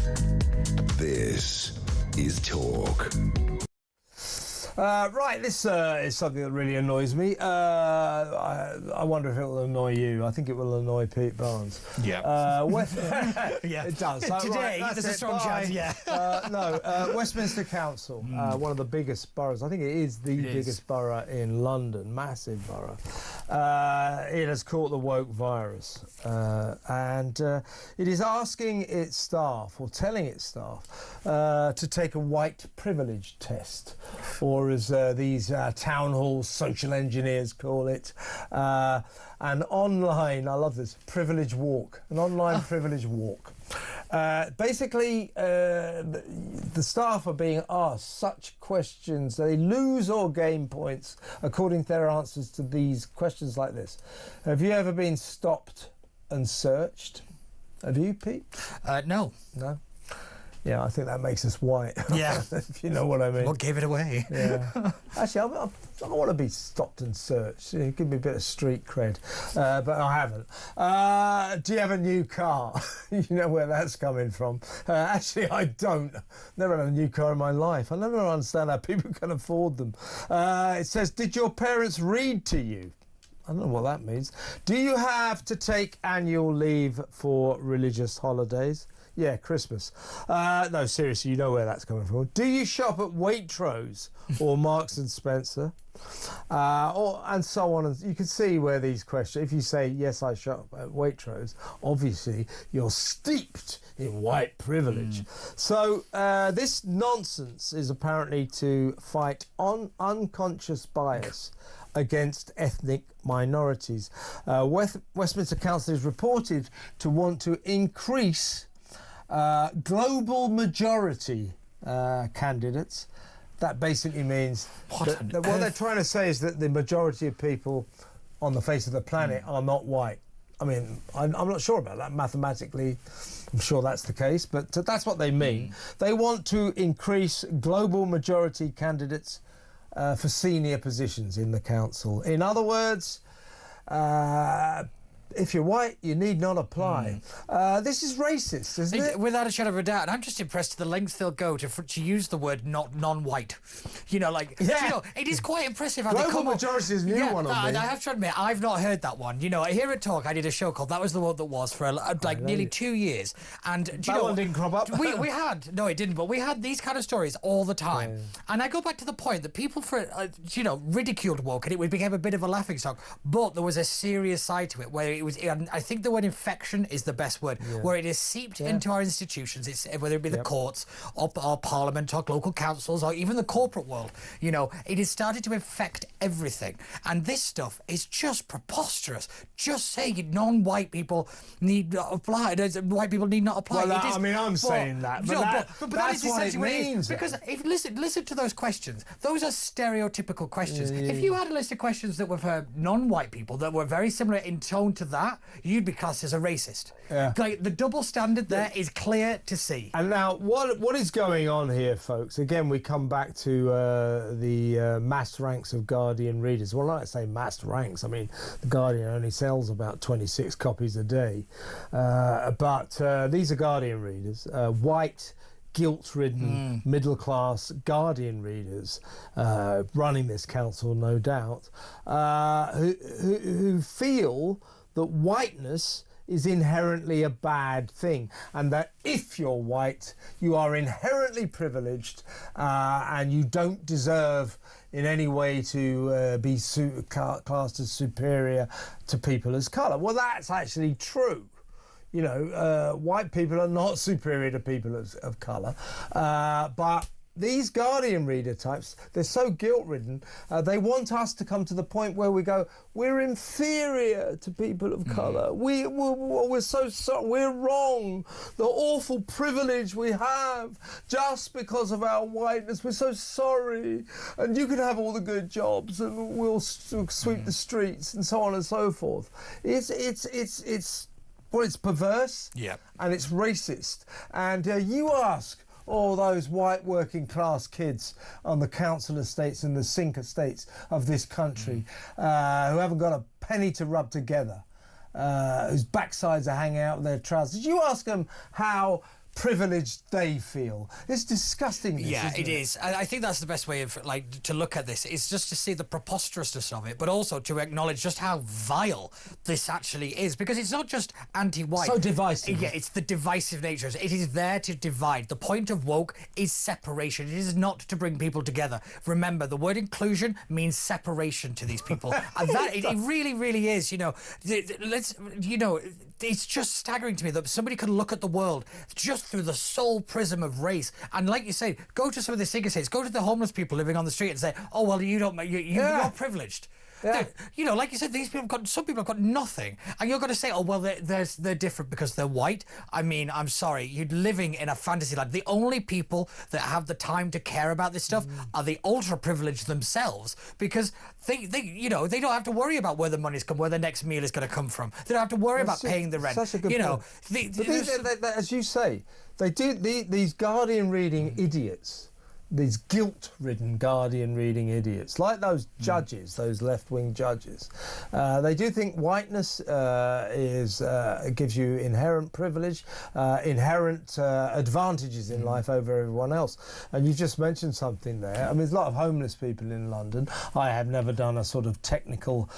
This is Talk. Right, this is something that really annoys me. I wonder if it will annoy you. I think it will annoy Pete Barnes. Yeah. Yeah, it does. Today, there's a strong chance, yeah. Westminster Council, one of the biggest boroughs. I think it is the biggest borough in London, massive borough. It has caught the woke virus. And it is asking its staff, or telling its staff, to take a white privilege test, or as these town hall social engineers call it, an online, I love this, privilege walk, an online privilege walk. Basically, the staff are being asked such questions. They lose or gain points according to their answers to these questions like this. Have you ever been stopped and searched? Have you, Pete? No. No? Yeah, I think that makes us white. Yeah. If you know what I mean. What gave it away? Yeah. Actually, I want to be stopped and searched. You know, give me a bit of street cred. But I haven't. Do you have a new car? You know where that's coming from. Actually, I don't. Never had a new car in my life. I never understand how people can afford them. It says, did your parents read to you? I don't know what that means. Do you have to take annual leave for religious holidays? Yeah, Christmas. No, seriously, you know where that's coming from. Do you shop at Waitrose or Marks and Spencer? And so on. And you can see where these questions, if you say, yes, I shop at Waitrose, obviously you're steeped in white privilege. So this nonsense is apparently to fight on unconscious bias against ethnic minorities. Westminster Council is reported to want to increase global majority candidates. That basically means What they're trying to say is that the majority of people on the face of the planet are not white. I mean, I'm not sure about that mathematically. I'm sure that's the case, but that's what they mean. They want to increase global majority candidates for senior positions in the council. In other words, if you're white, you need not apply. This is racist, isn't it? Without a shadow of a doubt. And I'm just impressed at the lengths they'll go to use the word not non-white. You know, like, Yeah. you know, it is quite impressive how they Global come up. majority is a new one on me. I have to admit, I've not heard that one. You know, here at Talk, I did a show called That Was the One That Was for like nearly 2 years. And do you That know, one didn't crop up. we had, no, it didn't, but we had these kind of stories all the time. And I go back to the point that people, you know, ridiculed woke, and it became a bit of a laughing stock. But there was a serious side to it where it was, I think the word infection is the best word, where it is seeped into our institutions, whether it be the courts or parliament or local councils or even the corporate world. You know, it has started to infect everything. And this stuff is just preposterous. Just saying non-white people need not apply. White people need not apply. Well, I mean, I'm saying that, but that that's is what it essentially means. Because if listen to those questions. Those are stereotypical questions. If you had a list of questions that were for non-white people that were very similar in tone to that, you'd be classed as a racist. Like, the double standard there is clear to see. And now, what is going on here, folks? Again, we come back to the mass ranks of Guardian readers. Well, I say mass ranks. I mean, the Guardian only sells about 26 copies a day. But these are Guardian readers, white, guilt-ridden, middle-class Guardian readers running this council, no doubt, who feel that whiteness is inherently a bad thing, and that if you're white, you are inherently privileged and you don't deserve in any way to be classed as superior to people as colour. Well, that's actually true. You know, white people are not superior to people of colour, but these Guardian reader types, they're so guilt-ridden, they want us to come to the point where we go, we're inferior to people of colour. We're so we're wrong. The awful privilege we have just because of our whiteness. We're so sorry. And you can have all the good jobs and we'll sweep the streets and so on and so forth. Well, it's perverse and it's racist. And you ask all those white working class kids on the council estates and the sink estates of this country who haven't got a penny to rub together, whose backsides are hanging out of their trousers. You ask them how privileged they feel. It's disgusting. It is. I think that's the best way of to look at this, is just to see the preposterousness of it, but also to acknowledge just how vile this actually is, because it's not just anti-white. So divisive. Yeah, it's the divisive nature. It is there to divide. The point of woke is separation. It is not to bring people together. Remember, the word inclusion means separation to these people, and that it really, really is. You know, it's just staggering to me that somebody could look at the world just through the sole prism of race, and like you say, go to some of the sink estates, go to the homeless people living on the street and say, oh well, you're privileged. Yeah. You know, like you said, some people have got nothing, and you're going to say, oh well, they're different because they're white. I mean, I'm sorry, you're living in a fantasy land. The only people that have the time to care about this stuff are the ultra privileged themselves, because they don't have to worry about where the money's come, where the next meal is going to come from. They don't have to worry about paying the rent. Such a good point. But as you say, they do these Guardian reading idiots. These guilt-ridden Guardian reading idiots, like those judges, those left-wing judges, they do think whiteness gives you inherent privilege, inherent advantages in life over everyone else. And you just mentioned something there. I mean, there's a lot of homeless people in London. I have never done a sort of technical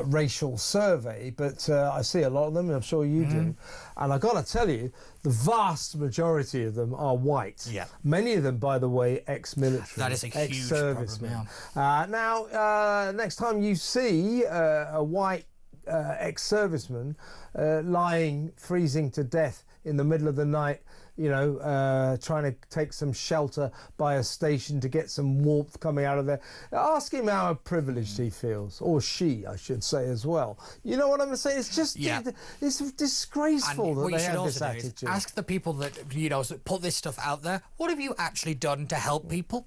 racial survey, but I see a lot of them, and I'm sure you do. And I've got to tell you, the vast majority of them are white. Yeah. Many of them, by the way, ex-military. That is a huge problem. Now, next time you see a white ex-serviceman lying, freezing to death in the middle of the night, trying to take some shelter by a station to get some warmth coming out of there. Ask him how privileged he feels, or she, I should say, as well. You know what I'm saying? It's just, it's disgraceful that they have this attitude. Ask the people that, put this stuff out there, what have you actually done to help people?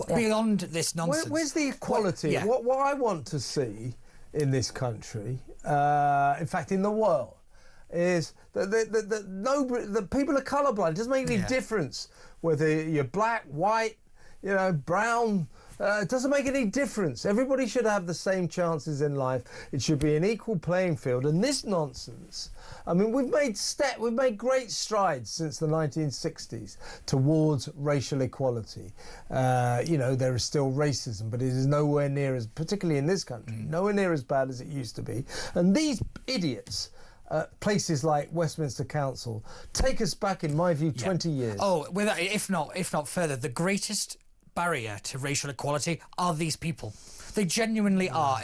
Beyond this nonsense. Where's the equality? What I want to see in this country, in fact, in the world, is that the people are colourblind. It doesn't make any difference whether you're black, white, brown. It doesn't make any difference. Everybody should have the same chances in life. It should be an equal playing field. And this nonsense, I mean, we've made great strides since the 1960s towards racial equality. There is still racism, but it is nowhere near as, particularly in this country, nowhere near as bad as it used to be. And these idiots, places like Westminster Council, take us back, in my view, 20 years. Oh, if not further, the greatest barrier to racial equality are these people. They genuinely are.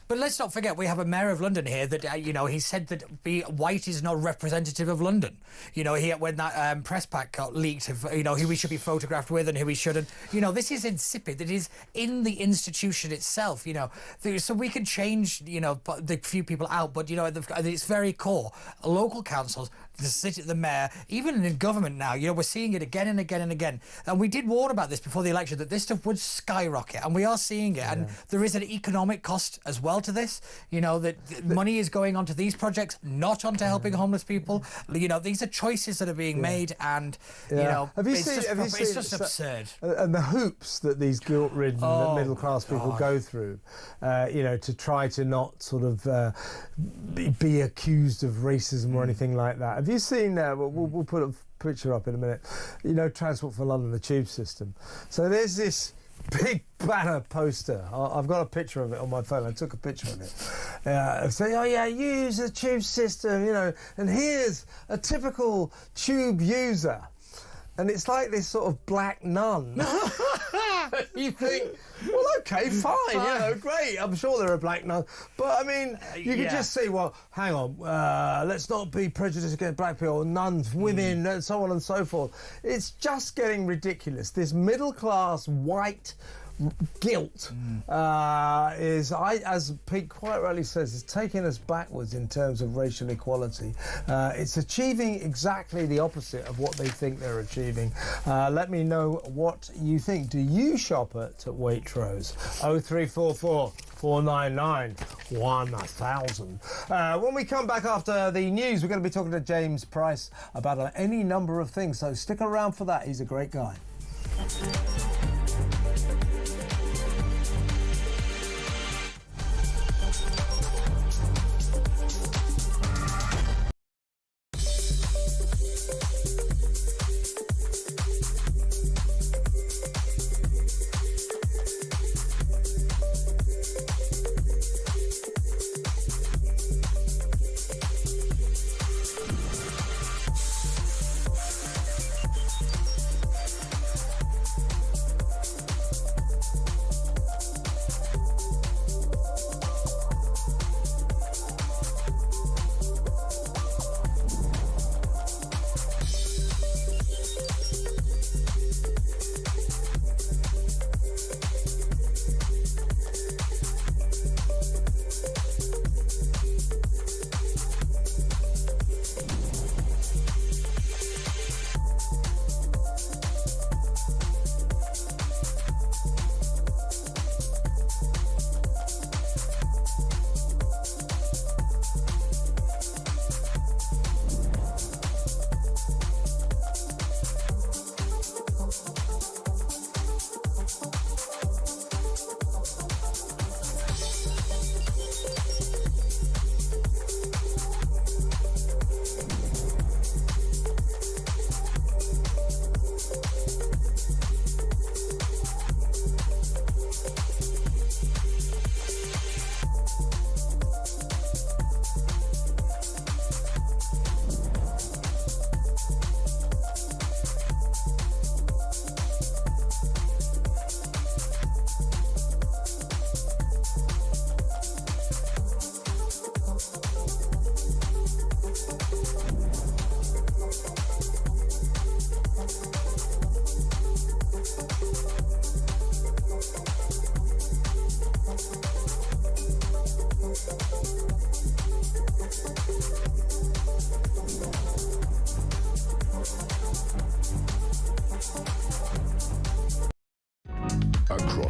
But let's not forget, we have a mayor of London here that, he said that white is not representative of London. When that press pack got leaked of, who we should be photographed with and who we shouldn't. This is insipid. It is in the institution itself, So we can change, the few people out, but, at its very core, local councils, the city, the mayor, even in government now, we're seeing it again and again and again. And we did warn about this before the election, that this stuff would skyrocket, and we are seeing it. And there is an economic cost as well to this, that money is going onto these projects, not onto helping homeless people. These are choices that are being made, and, it's just absurd. And the hoops that these guilt-ridden middle-class people go through, to try to not sort of be accused of racism or anything like that. Have you seen, we'll put a picture up in a minute, Transport for London, the tube system. So there's this big banner poster. I've got a picture of it on my phone. I took a picture of it. Say, use the tube system, and here's a typical tube user. And it's like this sort of black nun. You think, well, okay, fine, great. I'm sure there are black nuns. But, I mean, you can just see, well, hang on, let's not be prejudiced against black people, nuns, women, and so on and so forth. It's just getting ridiculous. This middle-class, white guilt as Pete quite rightly says, is taking us backwards in terms of racial equality. It's achieving exactly the opposite of what they think they're achieving. Let me know what you think. Do you shop at Waitrose? 0344 499 1000. When we come back after the news, we're going to be talking to James Price about any number of things, so stick around for that. He's a great guy.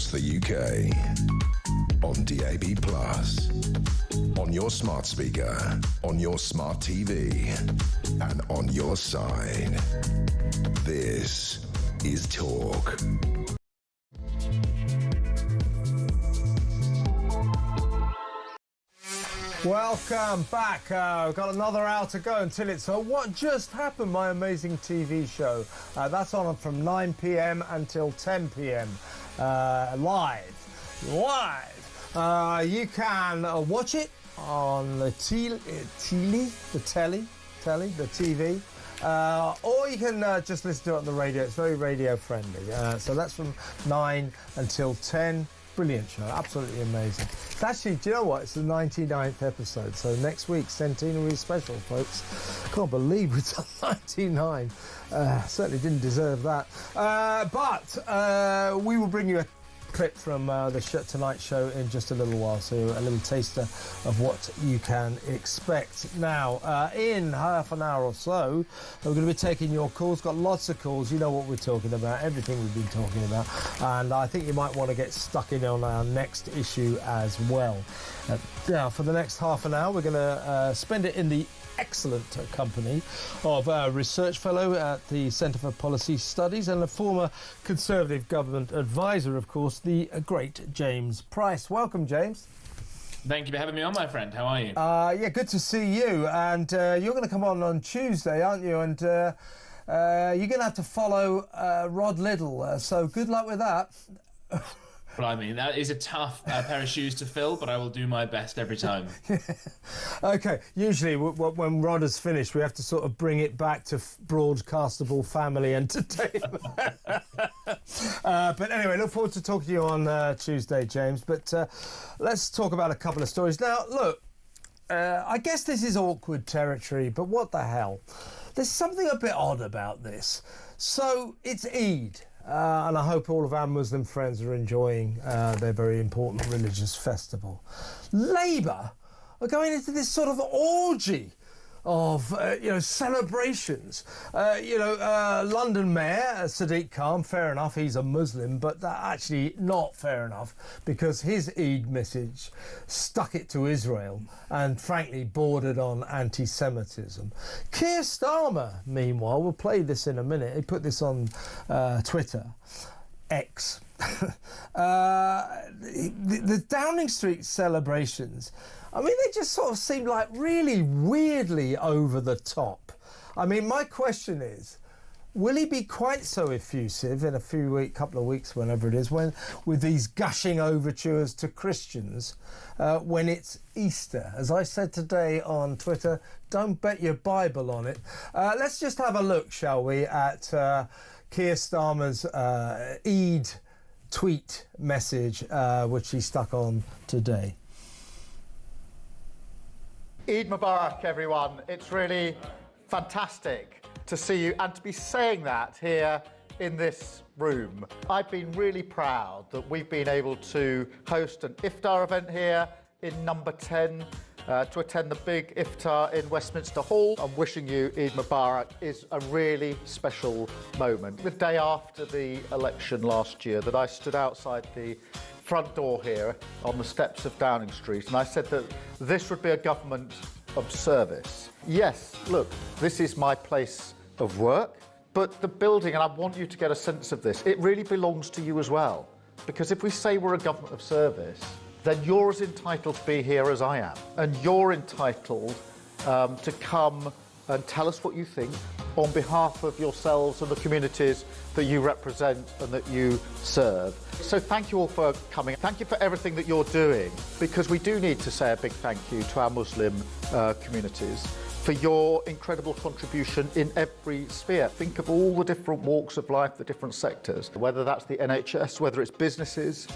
across the UK. On DAB+, on your smart speaker, on your smart TV, and on your side. This is Talk. Welcome back. We've got another hour to go until it's What Just Happened, my amazing TV show. That's on from 9 p.m. until 10 p.m. Live. You can watch it on the TV. Or you can just listen to it on the radio. It's very radio friendly. So that's from 9 until 10. Brilliant show, absolutely amazing. It's actually, do you know what? It's the 99th episode, so next week, centenary special, folks. Can't believe we've done 99. Certainly didn't deserve that. But we will bring you a clip from the Tonight Show in just a little while, so a little taster of what you can expect. Now, in half an hour or so, we're going to be taking your calls. Got lots of calls. You know what we're talking about, everything we've been talking about, and I think you might want to get stuck in on our next issue as well. Now, for the next half an hour, we're going to spend it in the excellent company of a research fellow at the Centre for Policy Studies and a former Conservative government advisor, of course, the great James Price. Welcome, James. Thank you for having me on, my friend. How are you? Yeah, good to see you. And you're going to come on Tuesday, aren't you? And you're going to have to follow Rod Liddle. So good luck with that. Well, I mean, that is a tough pair of shoes to fill, but I will do my best every time. OK, usually when Rod has finished, we have to sort of bring it back to broadcastable family entertainment. But anyway, look forward to talking to you on Tuesday, James. But let's talk about a couple of stories. Now, look, I guess this is awkward territory, but what the hell? There's something a bit odd about this. So it's Eid. And I hope all of our Muslim friends are enjoying their very important religious festival. Labour are going into this sort of orgy of, celebrations. London Mayor Sadiq Khan, fair enough, he's a Muslim, but that actually not fair enough because his Eid message stuck it to Israel and frankly bordered on anti-Semitism. Keir Starmer, meanwhile, we'll play this in a minute, he put this on Twitter, X. The Downing Street celebrations, I mean, they just sort of seem like really weirdly over the top. I mean, my question is, will he be quite so effusive in a couple of weeks, whenever it is, with these gushing overtures to Christians when it's Easter? As I said today on Twitter, don't bet your Bible on it. Let's just have a look, shall we, at Keir Starmer's Eid tweet message, which he stuck on today. Eid Mubarak, everyone. It's really fantastic to see you and to be saying that here in this room. I've been really proud that we've been able to host an iftar event here in number 10, to attend the big iftar in Westminster Hall. I'm wishing you Eid Mubarak is a really special moment. The day after the election last year that I stood outside the front door here on the steps of Downing Street and I said that this would be a government of service. Yes, look, this is my place of work, but the building, and I want you to get a sense of this, it really belongs to you as well. Because if we say we're a government of service, then you're as entitled to be here as I am. And you're entitled to come and tell us what you think on behalf of yourselves and the communities that you represent and that you serve. So thank you all for coming. Thank you for everything that you're doing, because we do need to say a big thank you to our Muslim communities for your incredible contribution in every sphere. Think of all the different walks of life, the different sectors, whether that's the NHS, whether it's businesses,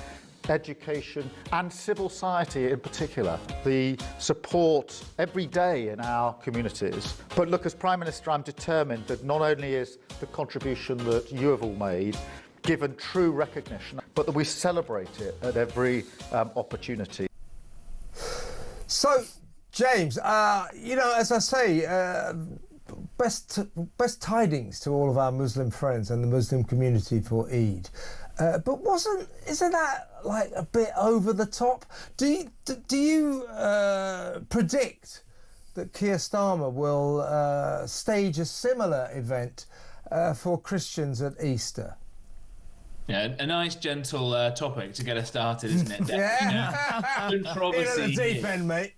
education and civil society in particular, the support every day in our communities. But look, as Prime Minister, I'm determined that not only is the contribution that you have all made given true recognition, but that we celebrate it at every opportunity. So, James, as I say, best tidings to all of our Muslim friends and the Muslim community for Eid. But isn't that like a bit over the top? Do you predict that Keir Starmer will stage a similar event for Christians at Easter? Yeah, a nice, gentle topic to get us started, isn't it? Yeah. Controversy. In at the deep end, mate.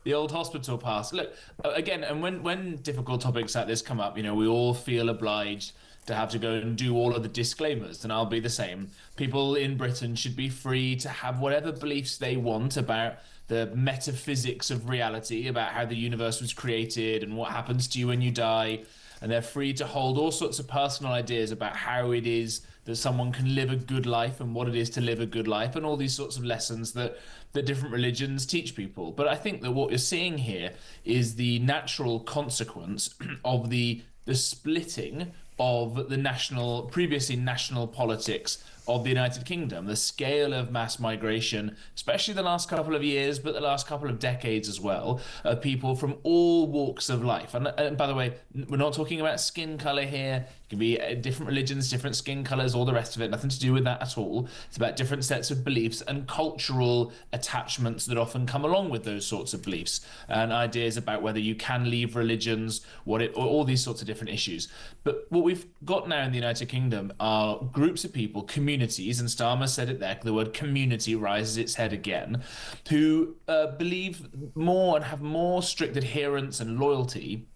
The old hospital pass. Look, again, and when difficult topics like this come up, we all feel obliged to have to go and do all of the disclaimers, and I'll be the same. People in Britain should be free to have whatever beliefs they want about the metaphysics of reality, about how the universe was created and what happens to you when you die. And they're free to hold all sorts of personal ideas about how it is that someone can live a good life and what it is to live a good life, and all these sorts of lessons that different religions teach people. But I think that what you're seeing here is the natural consequence of the splitting of the previously national politics of the United Kingdom. The scale of mass migration, especially the last couple of years, but the last couple of decades as well, of people from all walks of life. And by the way, we're not talking about skin colour here. It can be different religions, different skin colours, all the rest of it. Nothing to do with that at all. It's about different sets of beliefs and cultural attachments that often come along with those sorts of beliefs, and ideas about whether you can leave religions, all these sorts of different issues. But what we've got now in the United Kingdom are groups of people, communities, and Starmer said it there, the word community rises its head again, who believe more and have more strict adherence and loyalty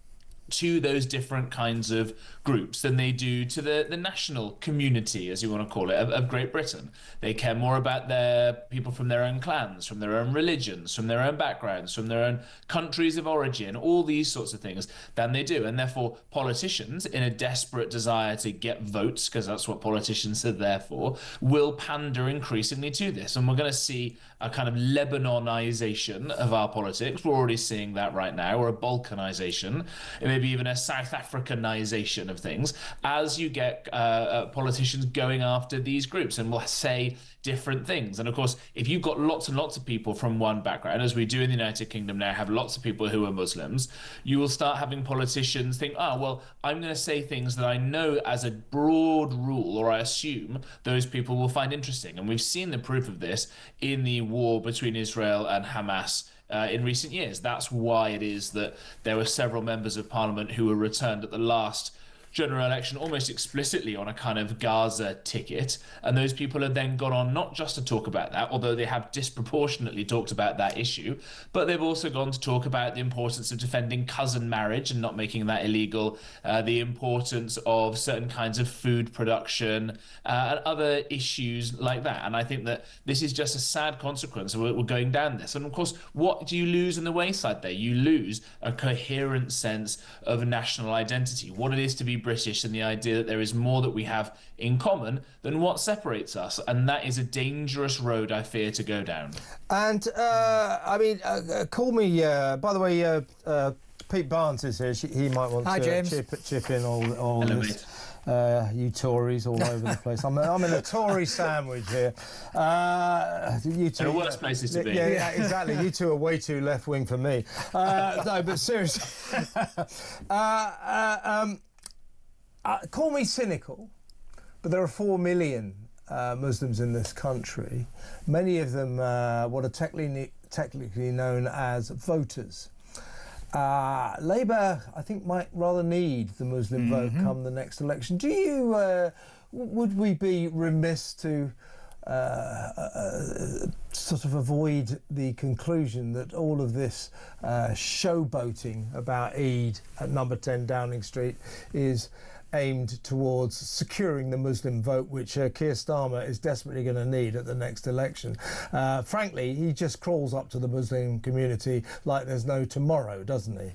to those different kinds of groups than they do to the national community, as you want to call it, of Great Britain. They care more about their people from their own clans, from their own religions, from their own backgrounds, from their own countries of origin, all these sorts of things, than they do. And therefore, politicians, in a desperate desire to get votes, because that's what politicians are there for, will pander increasingly to this. And we're going to see a kind of Lebanonization of our politics. We're already seeing that right now, or a Balkanization, maybe even a South Africanization of things, as you get politicians going after these groups and will say different things. And of course, if you've got lots and lots of people from one background, as we do in the United Kingdom now, have lots of people who are Muslims, you will start having politicians think, well, I'm going to say things that I know as a broad rule, or I assume those people will find interesting. And we've seen the proof of this in the war between Israel and Hamas in recent years. That's why it is that there were several members of parliament who were returned at the last general election almost explicitly on a kind of Gaza ticket, and those people have then gone on not just to talk about that, although they have disproportionately talked about that issue, but they've also gone to talk about the importance of defending cousin marriage and not making that illegal, the importance of certain kinds of food production, and other issues like that. And I think that this is just a sad consequence of we're going down this. And of course, what do you lose in the wayside there? You lose a coherent sense of national identity, what it is to be British, and the idea that there is more that we have in common than what separates us. And that is a dangerous road, I fear, to go down. And call me, by the way, Pete Barnes is here. He might want to chip in all this. You Tories all over the place. I'm in a Tory sandwich here. You two, there are worse places to be. Yeah, exactly. You two are way too left wing for me. No, but seriously. Call me cynical, but there are 4 million Muslims in this country. Many of them what are technically known as voters. Labour, I think, might rather need the Muslim vote come the next election. Do you? Would we be remiss to sort of avoid the conclusion that all of this showboating about Eid at number 10 Downing Street is aimed towards securing the Muslim vote, which Keir Starmer is desperately going to need at the next election? Frankly, he just crawls up to the Muslim community like there's no tomorrow, doesn't he?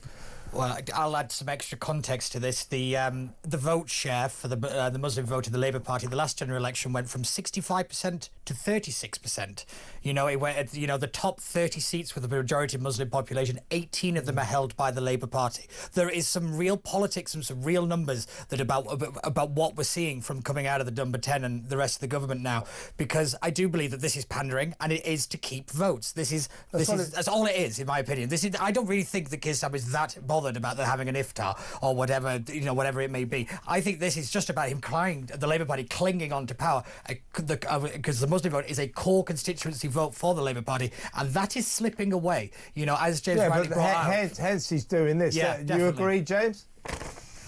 Well, I'll add some extra context to this. The vote share for the Muslim vote in the Labour Party, the last general election, went from 65% to 36%. It went, the top 30 seats with the majority of Muslim population, 18 of them are held by the Labour Party. There is some real politics and some real numbers that about what we're seeing from coming out of the number 10 and the rest of the government now, because I do believe that this is pandering, and it is to keep votes. That's all it is, in my opinion. I don't really think that Keir Starmer is that bothered bothered about them having an iftar or whatever, whatever it may be. I think this is just about him the Labour Party clinging on to power, because the Muslim vote is a core constituency vote for the Labour Party, and that is slipping away. As James rightly brought out. Hence he's doing this. Yeah, Do you agree, James?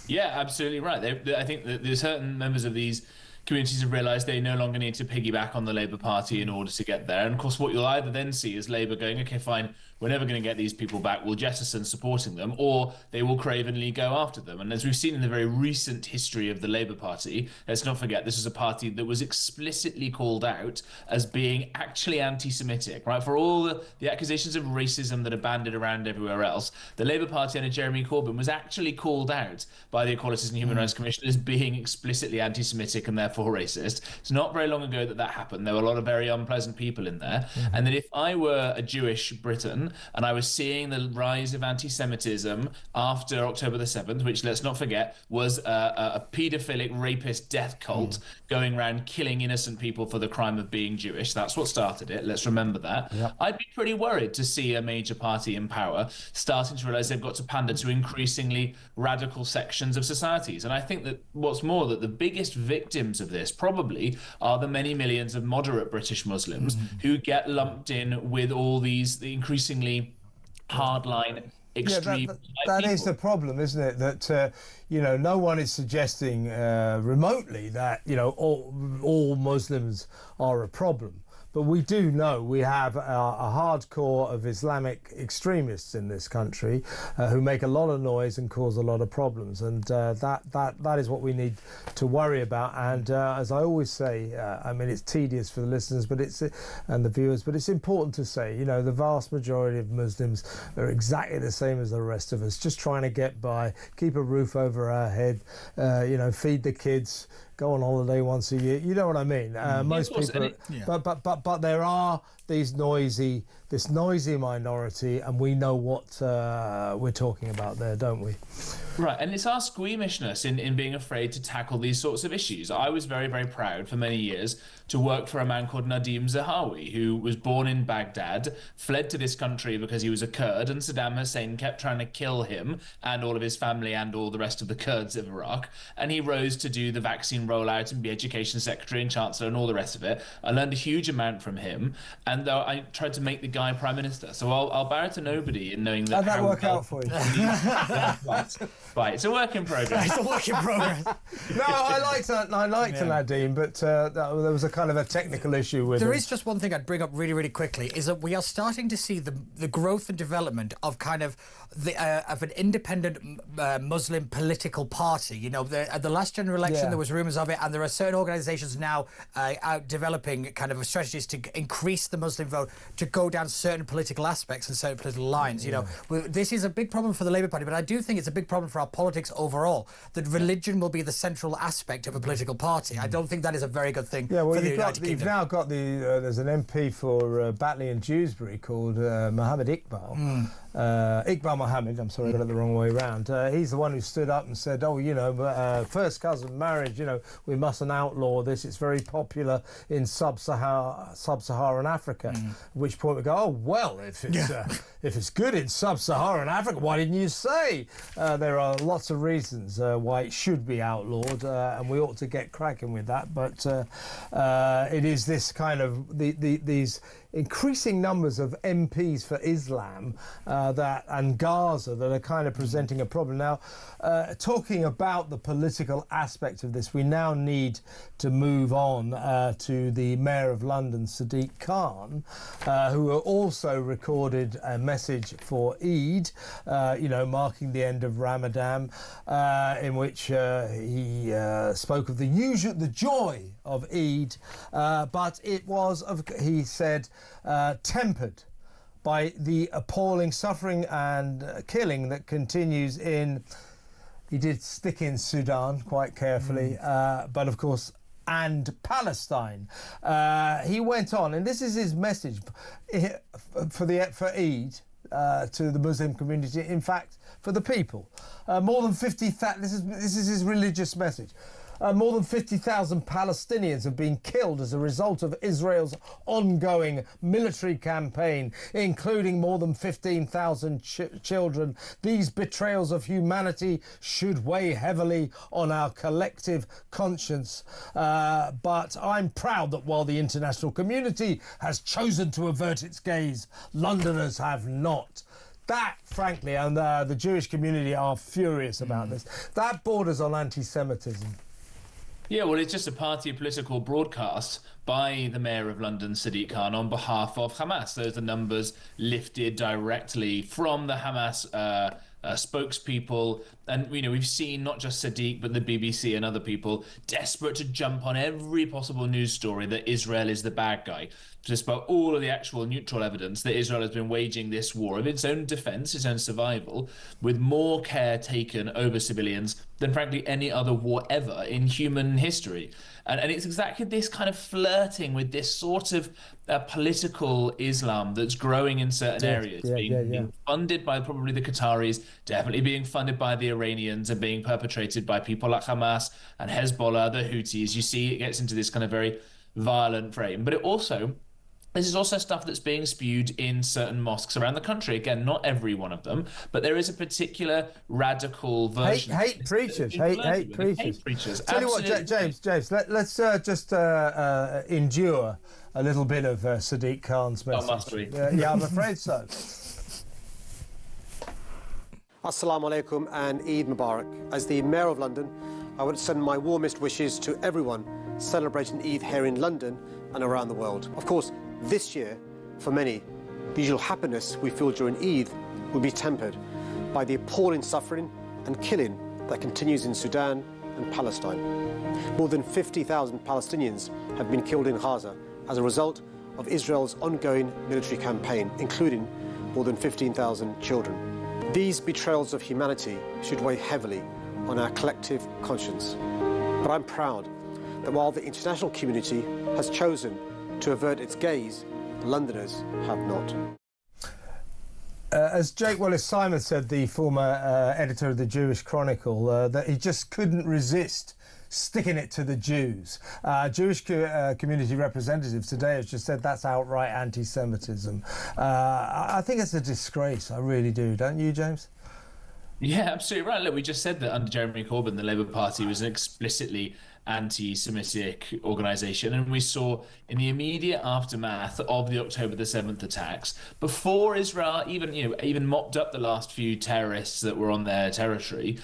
Yeah, absolutely right. I think that there's certain members of these communities have realised they no longer need to piggyback on the Labour Party in order to get there. And of course, what you'll either then see is Labour going, OK, fine, we're never going to get these people back, we'll jettison supporting them, or they will cravenly go after them. And as we've seen in the very recent history of the Labour Party, let's not forget this is a party that was explicitly called out as being actually anti-Semitic, right? For all the accusations of racism that are banded around everywhere else, the Labour Party under Jeremy Corbyn was actually called out by the Equalities and Human Rights Commission as being explicitly anti-Semitic and therefore racist. It's not very long ago that happened. There were a lot of very unpleasant people in there. And that if I were a Jewish Briton and I was seeing the rise of anti-Semitism after October the 7th, which, let's not forget, was a paedophilic rapist death cult going around killing innocent people for the crime of being Jewish. That's what started it. Let's remember that. Yep. I'd be pretty worried to see a major party in power starting to realise they've got to pander to increasingly radical sections of societies. And I think that what's more, that the biggest victims of this probably are the many millions of moderate British Muslims who get lumped in with all the increasingly hardline extreme. That is the problem, isn't it? That no one is suggesting remotely that all Muslims are a problem. But we do know we have a hardcore of Islamic extremists in this country who make a lot of noise and cause a lot of problems, and that is what we need to worry about. And as I always say, I mean, it's tedious for the listeners, and the viewers, but it's important to say, the vast majority of Muslims are exactly the same as the rest of us, just trying to get by, keep a roof over our head, feed the kids, go on holiday once a year. You know what I mean? Most people, but there are this noisy minority, and we know what we're talking about there, don't we? Right, and it's our squeamishness in being afraid to tackle these sorts of issues. I was very, very proud for many years to work for a man called Nadim Zahawi, who was born in Baghdad, fled to this country because he was a Kurd, and Saddam Hussein kept trying to kill him and all of his family and all the rest of the Kurds of Iraq. And he rose to do the vaccine rollout and be education secretary and chancellor and all the rest of it. I learned a huge amount from him, and I tried to make the guy prime minister. So I'll bow to nobody in knowing that. How'd that work out for you? Right, it's a work in progress. It's a work in progress. No, I liked Nadim, but there was a kind of a technical issue with There him. is just one thing I'd bring up really, really quickly, is that we are starting to see the growth and development of kind of of an independent Muslim political party. At the last general election, there was rumours of it, and there are certain organisations now out developing kind of strategies to increase the Muslim vote, to go down certain political aspects and certain political lines. This is a big problem for the Labour Party, but I do think it's a big problem for our politics overall, that religion will be the central aspect of a political party. I don't think that is a very good thing for the United Kingdom. You've now got there's an MP for Batley and Dewsbury called Mohammed Iqbal. Iqbal Mohammed, I'm sorry, I got it the wrong way around. He's the one who stood up and said, first cousin marriage, we mustn't outlaw this. It's very popular in sub-Saharan Africa. At which point we go, oh, well, if it's good in sub-Saharan Africa, why didn't you say? There are lots of reasons why it should be outlawed, and we ought to get cracking with that. But it is this kind of these increasing numbers of MPs for Islam and Gaza that are kind of presenting a problem. Now, talking about the political aspect of this, we now need to move on to the Mayor of London, Sadiq Khan, who also recorded a message for Eid, marking the end of Ramadan, in which he spoke of the joy of Eid, but it was, he said, tempered by the appalling suffering and killing that continues he did stick in Sudan quite carefully, but of course, and Palestine. He went on, and this is his message for Eid to the Muslim community, in fact, for the people. More than 50,000, this is his religious message. More than 50,000 Palestinians have been killed as a result of Israel's ongoing military campaign, including more than 15,000 children. These betrayals of humanity should weigh heavily on our collective conscience. But I'm proud that while the international community has chosen to avert its gaze, Londoners have not. That, frankly, and the Jewish community are furious about this. That borders on anti-Semitism. Yeah, well, it's just a party political broadcast by the Mayor of London, Sadiq Khan, on behalf of Hamas. Those are numbers lifted directly from the Hamas spokespeople. And, you know, we've seen not just Sadiq, but the BBC and other people desperate to jump on every possible news story that Israel is the bad guy, despite all of the actual neutral evidence that Israel has been waging this war of its own defense, its own survival, with more care taken over civilians than, frankly, any other war ever in human history. And it's exactly this kind of flirting with this sort of political Islam that's growing in certain areas, being funded by probably the Qataris, definitely being funded by the Iranians, and being perpetrated by people like Hamas and Hezbollah, the Houthis. You see it gets into this kind of very violent frame. But this is also stuff that's being spewed in certain mosques around the country. Again, not every one of them, but there is a particular radical version. Hate preachers. Hate preachers. Tell you what, James, let's just endure a little bit of Sadiq Khan's message. Oh, must we? Yeah, I'm afraid so. Assalamu alaikum and Eid Mubarak. As the Mayor of London, I would send my warmest wishes to everyone celebrating Eid here in London and around the world. Of course, this year, for many, the usual happiness we feel during Eid will be tempered by the appalling suffering and killing that continues in Sudan and Palestine. More than 50,000 Palestinians have been killed in Gaza as a result of Israel's ongoing military campaign, including more than 15,000 children. These betrayals of humanity should weigh heavily on our collective conscience. But I'm proud that while the international community has chosen to avert its gaze, Londoners have not. As Jake Wallace-Simon said, the former editor of the Jewish Chronicle, that he just couldn't resist sticking it to the Jews. Jewish community representative today has just said that's outright anti-Semitism. I think it's a disgrace, I really do. Don't you, James? Yeah, absolutely right. Look, we just said that under Jeremy Corbyn, the Labour Party was an explicitly anti-Semitic organisation, and we saw in the immediate aftermath of the October the 7th attacks, before Israel even mopped up the last few terrorists that were on their territory,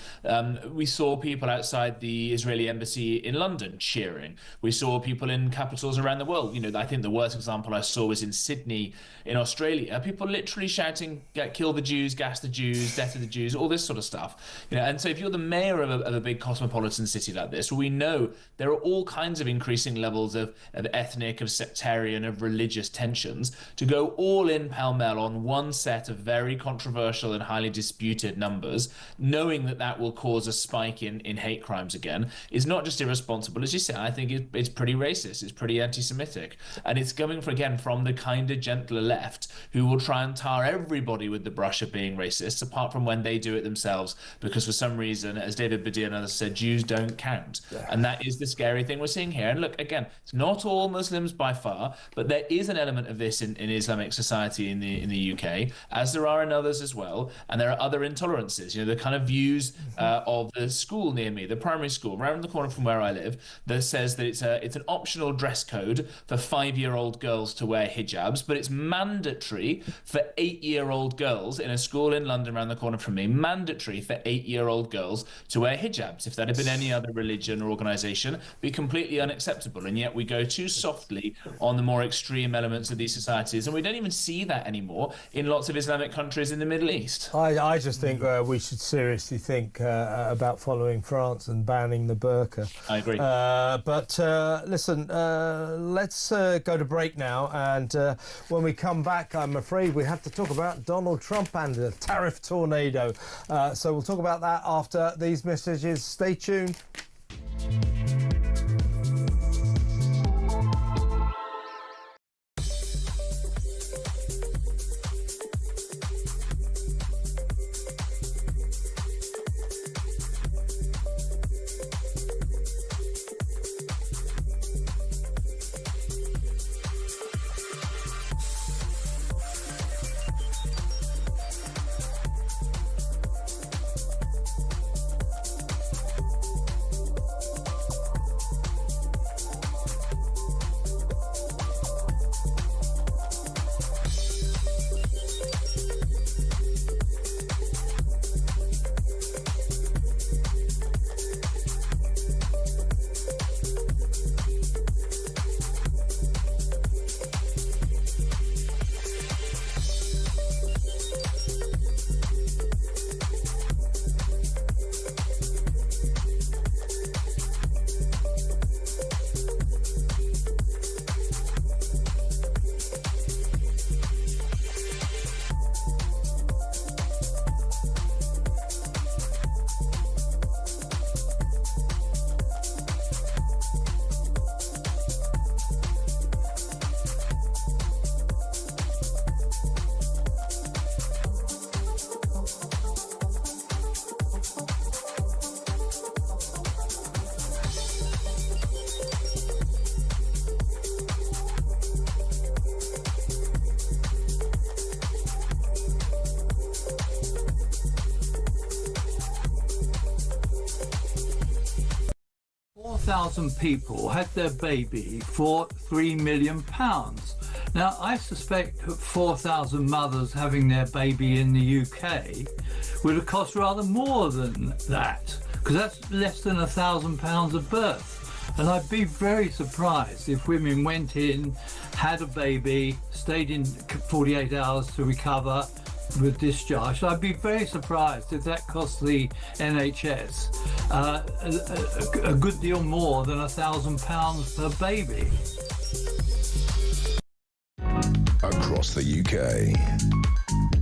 we saw people outside the Israeli embassy in London cheering. We saw people in capitals around the world. You know, I think the worst example I saw was in Sydney in Australia, people literally shouting, kill the Jews, gas the Jews, death to the Jews, all this sort of stuff. You know, and so if you're the mayor of a big cosmopolitan city like this, we know there are all kinds of increasing levels of ethnic, of sectarian, of religious tensions. To go all in pell-mell on one set of very controversial and highly disputed numbers, knowing that that will cause a spike in hate crimes again, is not just irresponsible, as you say. I think it's pretty racist, it's pretty anti-Semitic, and it's coming from the kind of gentler left who will try and tar everybody with the brush of being racist, apart from when they do it themselves, because for some reason, as David Baddiel and others said, Jews don't count. And that is the scary thing we're seeing here. And look, again, it's not all Muslims by far, but there is an element of this in Islamic society in the UK, as there are in others as well. And there are other intolerances. You know, the kind of views of the school near me, the primary school, right around the corner from where I live, that says that it's an optional dress code for 5-year-old girls to wear hijabs, but it's mandatory for 8-year-old girls in a school in London around the corner from me, mandatory for 8-year-old girls to wear hijabs. If that had been any other religion or organisation, be completely unacceptable. And yet we go too softly on the more extreme elements of these societies, and we don't even see that anymore in lots of Islamic countries in the Middle East. I just think we should seriously think about following France and banning the burqa. I agree. But listen, let's go to break now, and when we come back, I'm afraid we have to talk about Donald Trump and the tariff tornado. So we'll talk about that after these messages. Stay tuned. 4,000 people had their baby for £3 million. Now, I suspect that 4,000 mothers having their baby in the UK would have cost rather more than that, because that's less than £1,000 a birth. And I'd be very surprised if women went in, had a baby, stayed in 48 hours to recover, were discharged. I'd be very surprised if that cost the NHS a good deal more than £1,000 per baby. Across the UK,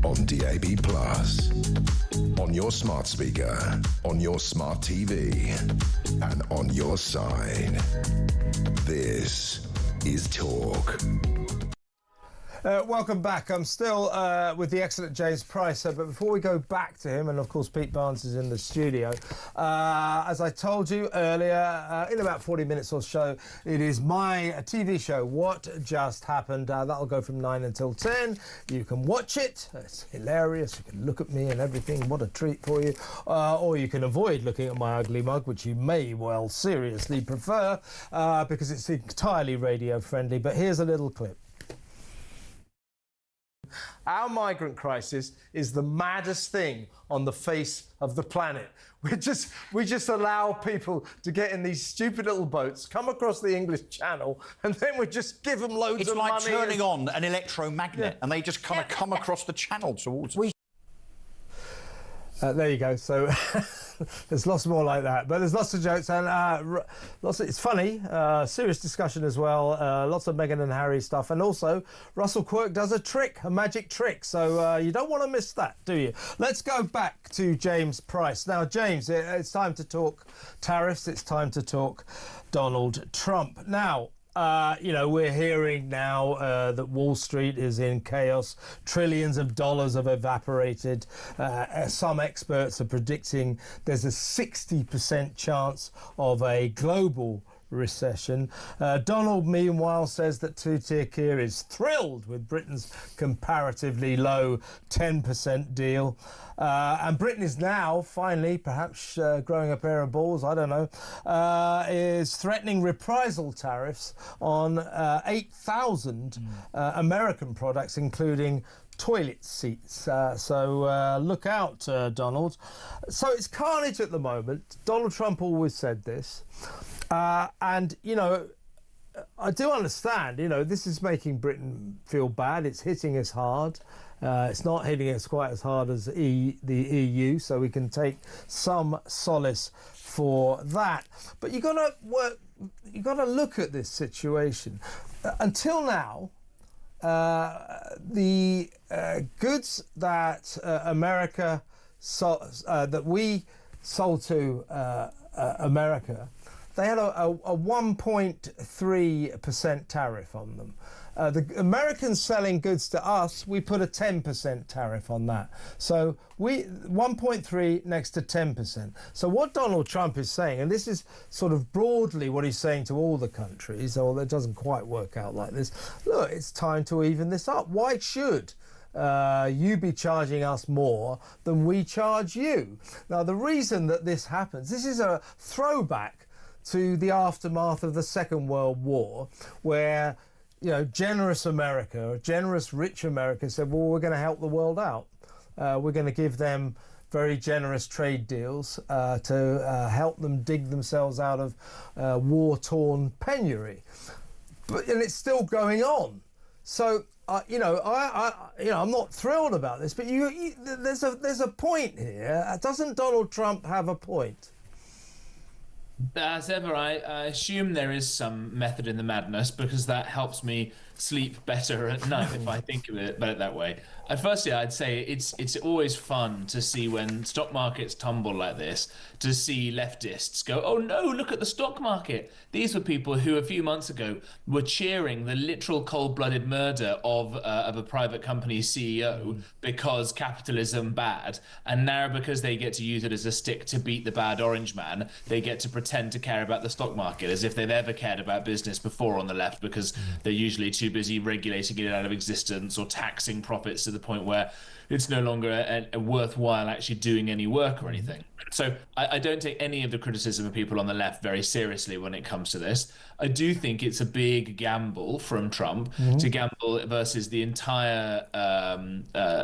on DAB+, on your smart speaker, on your smart TV, and on your side. This is Talk. Welcome back. I'm still with the excellent James Price, but before we go back to him, and of course Pete Barnes is in the studio, as I told you earlier, in about 40 minutes or so, it is my TV show, What Just Happened. That'll go from 9 until 10. You can watch it. It's hilarious. You can look at me and everything. What a treat for you. Or you can avoid looking at my ugly mug, which you may well seriously prefer, because it's entirely radio friendly. But here's a little clip. Our migrant crisis is the maddest thing on the face of the planet. We just allow people to get in these stupid little boats, come across the English Channel, and then we just give them loads of money. It's like turning on an electromagnet, and they just kind of come across the channel towards us. There you go. So there's lots more like that, but there's lots of jokes and it's funny, serious discussion as well. Lots of Meghan and Harry stuff, and also Russell Quirk does a magic trick. So you don't want to miss that, do you? Let's go back to James Price now. James, it's time to talk tariffs. It's time to talk Donald Trump now. We're hearing now that Wall Street is in chaos. Trillions of dollars have evaporated. Some experts are predicting there's a 60% chance of a global recession. Donald, meanwhile, says that Two-Tier Keir is thrilled with Britain's comparatively low 10% deal. And Britain is now, finally, perhaps growing a pair of balls, I don't know, is threatening reprisal tariffs on 8,000 American products, including toilet seats. So look out, Donald. So it's carnage at the moment. Donald Trump always said this. And, I do understand, this is making Britain feel bad. It's hitting us hard. It's not hitting us quite as hard as the EU, so we can take some solace for that. But you've got to look at this situation. Until now, the goods that that we sold to America, they had a 1.3% tariff on them. The Americans selling goods to us, we put a 10% tariff on that. So 1.3 next to 10%. So what Donald Trump is saying, and this is sort of broadly what he's saying to all the countries, although it doesn't quite work out like this, look, it's time to even this up. Why should you be charging us more than we charge you? Now, the reason that this happens, this is a throwback to the aftermath of the Second World War, where generous America, generous rich America said, well, we're going to help the world out. We're going to give them very generous trade deals to help them dig themselves out of war-torn penury. And it's still going on. So, I'm not thrilled about this, but there's a point here. Doesn't Donald Trump have a point? As ever, I assume there is some method in the madness, because that helps me sleep better at night if I think of it that way. Firstly, I'd say it's always fun to see when stock markets tumble like this, to see leftists go, oh no, look at the stock market. These were people who a few months ago were cheering the literal cold-blooded murder of a private company CEO because capitalism bad, and now because they get to use it as a stick to beat the bad orange man, they get to pretend to care about the stock market as if they've ever cared about business before on the left, because they're usually too busy regulating it out of existence or taxing profits to the point where it's no longer a worthwhile actually doing any work or anything. So I don't take any of the criticism of people on the left very seriously when it comes to this. I do think it's a big gamble from Trump to gamble versus the entire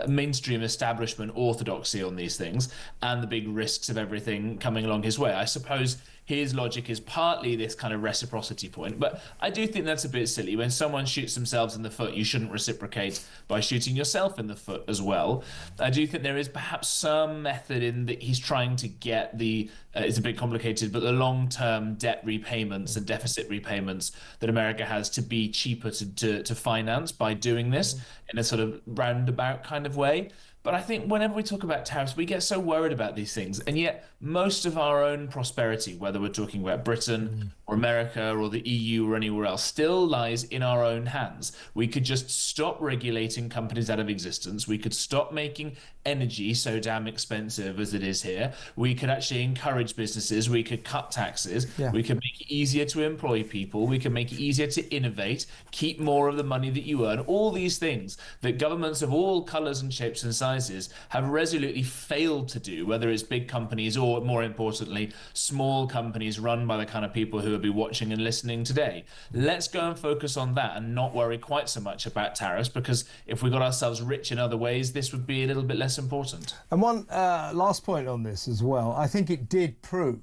mainstream establishment orthodoxy on these things and the big risks of everything coming along his way. I suppose his logic is partly this kind of reciprocity point, but I do think that's a bit silly. When someone shoots themselves in the foot, you shouldn't reciprocate by shooting yourself in the foot as well. I do think there is perhaps some method in that he's trying to get the, it's a bit complicated, but the long-term debt repayments and deficit repayments that America has to be cheaper to finance by doing this in a sort of roundabout kind of way. But I think whenever we talk about tariffs, we get so worried about these things. And yet most of our own prosperity, whether we're talking about Britain or America or the EU or anywhere else, still lies in our own hands. We could just stop regulating companies out of existence. We could stop making energy so damn expensive as it is here. We could actually encourage businesses. We could cut taxes. Yeah. We could make it easier to employ people. We could make it easier to innovate, keep more of the money that you earn. All these things that governments of all colours and shapes and sizes have resolutely failed to do, whether it's big companies or, more importantly, small companies run by the kind of people who will be watching and listening today. Let's go and focus on that and not worry quite so much about tariffs, because if we got ourselves rich in other ways, this would be a little bit less important. And one last point on this as well. I think it did prove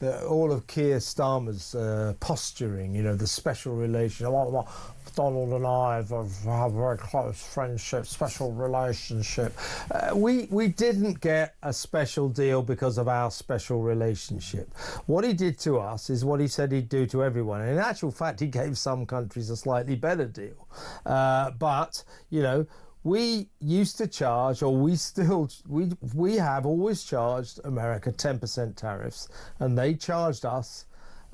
that all of Keir Starmer's posturing, you know, the special relation, Donald and I have a very close friendship, special relationship. We didn't get a special deal because of our special relationship. What he did to us is what he said he'd do to everyone. And in actual fact, he gave some countries a slightly better deal. But, you know, we used to charge, or we have always charged America 10% tariffs, and they charged us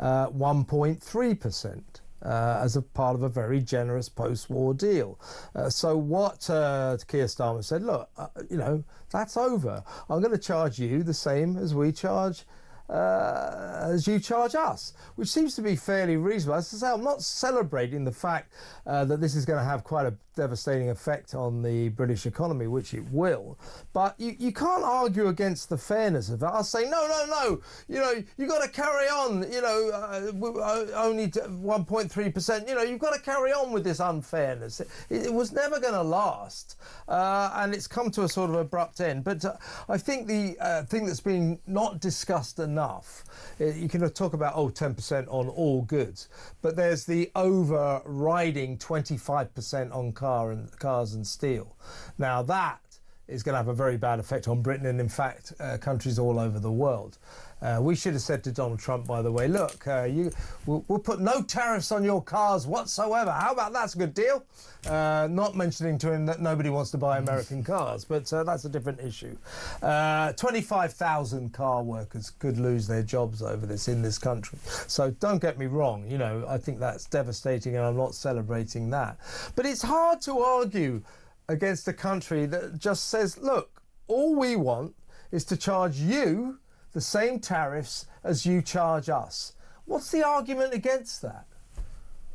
1.3%. As a part of a very generous post-war deal. So what Keir Starmer said, look, you know, that's over. I'm going to charge you the same as we charge as you charge us, which seems to be fairly reasonable. As I say, I'm not celebrating the fact that this is going to have quite a devastating effect on the British economy, which it will, but you can't argue against the fairness of it. I'll say, no, you know, you've got to carry on, you know, only 1.3%, you know, you've got to carry on with this unfairness. It was never going to last, and it's come to a sort of abrupt end. But I think the thing that's been not discussed enough, you can talk about, 10% on all goods, but there's the overriding 25% on cars and steel. Now that is going to have a very bad effect on Britain and, in fact, countries all over the world. We should have said to Donald Trump, by the way, look, we'll put no tariffs on your cars whatsoever. How about that's a good deal? Not mentioning to him that nobody wants to buy American cars, but that's a different issue. 25,000 car workers could lose their jobs over this in this country. So don't get me wrong, you know, I think that's devastating and I'm not celebrating that. But it's hard to argue against a country that just says, look, all we want is to charge you the same tariffs as you charge us. What's the argument against that?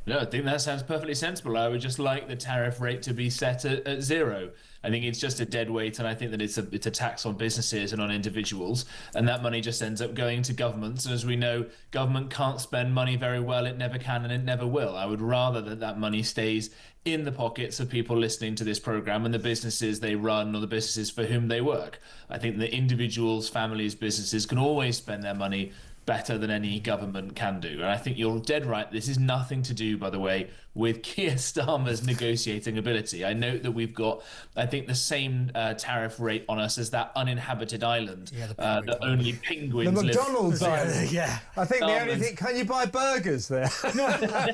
No, I think that sounds perfectly sensible. I would just like the tariff rate to be set at zero. I think it's just a dead weight, and I think that it's a tax on businesses and on individuals, and that money just ends up going to governments. And as we know, government can't spend money very well. It never can, and it never will. I would rather that money stays in the pockets of people listening to this program and the businesses they run or the businesses for whom they work. I think that individuals, families, businesses can always spend their money better than any government can do. And I think you're dead right. This is nothing to do, by the way, with Keir Starmer's negotiating ability. I note that we've got, I think, the same tariff rate on us as that uninhabited island that only penguins live. The McDonald's island. Yeah. I think the only thing, can you buy burgers there? I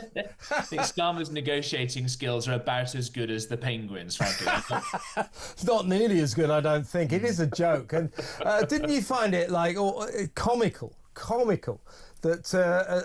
think Starmer's negotiating skills are about as good as the penguins, frankly. It's not nearly as good, I don't think. It is a joke. And didn't you find it like comical that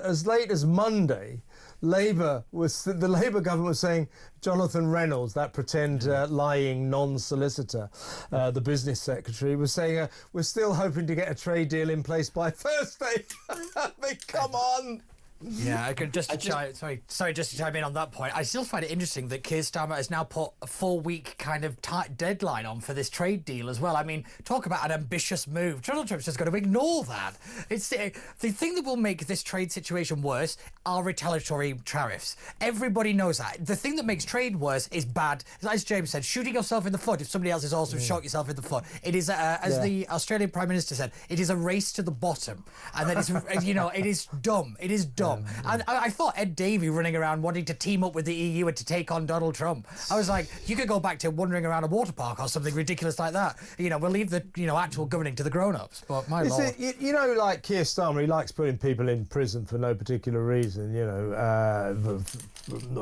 as late as Monday, the Labour government was saying Jonathan Reynolds, that pretend lying non-solicitor, the business secretary, was saying we're still hoping to get a trade deal in place by Thursday. I mean, come on. Yeah, I could just to chime in on that point. I still find it interesting that Keir Starmer has now put a 4-week kind of deadline on for this trade deal as well. I mean, talk about an ambitious move. Donald Trump's just going to ignore that. It's the thing that will make this trade situation worse are retaliatory tariffs. Everybody knows that. The thing that makes trade worse is bad. As James said, shooting yourself in the foot if somebody else has also shot yourself in the foot. It is, as the Australian Prime Minister said, it is a race to the bottom. And that it's, you know, it is dumb. It is dumb. And I thought Ed Davey running around wanting to team up with the EU and to take on Donald Trump. I was like, you could go back to wandering around a water park or something ridiculous like that. You know, we'll leave the actual governing to the grown-ups. But my lord, you know, like Keir Starmer, he likes putting people in prison for no particular reason. You know,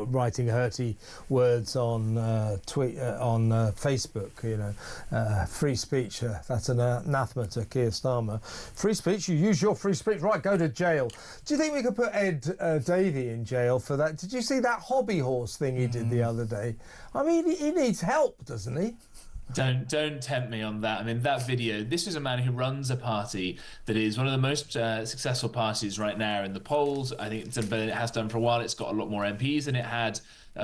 writing hurty words on Facebook. You know, free speech. That's an anathema to Keir Starmer. Free speech. You use your free speech. Right, go to jail. Do you think we could put Ed Davey in jail for that? Did you see that hobby horse thing he did the other day? I mean, he needs help, doesn't he? Don't tempt me on that. I mean, that video, this is a man who runs a party that is one of the most successful parties right now in the polls. I think it has done for a while. It's got a lot more MPs than it had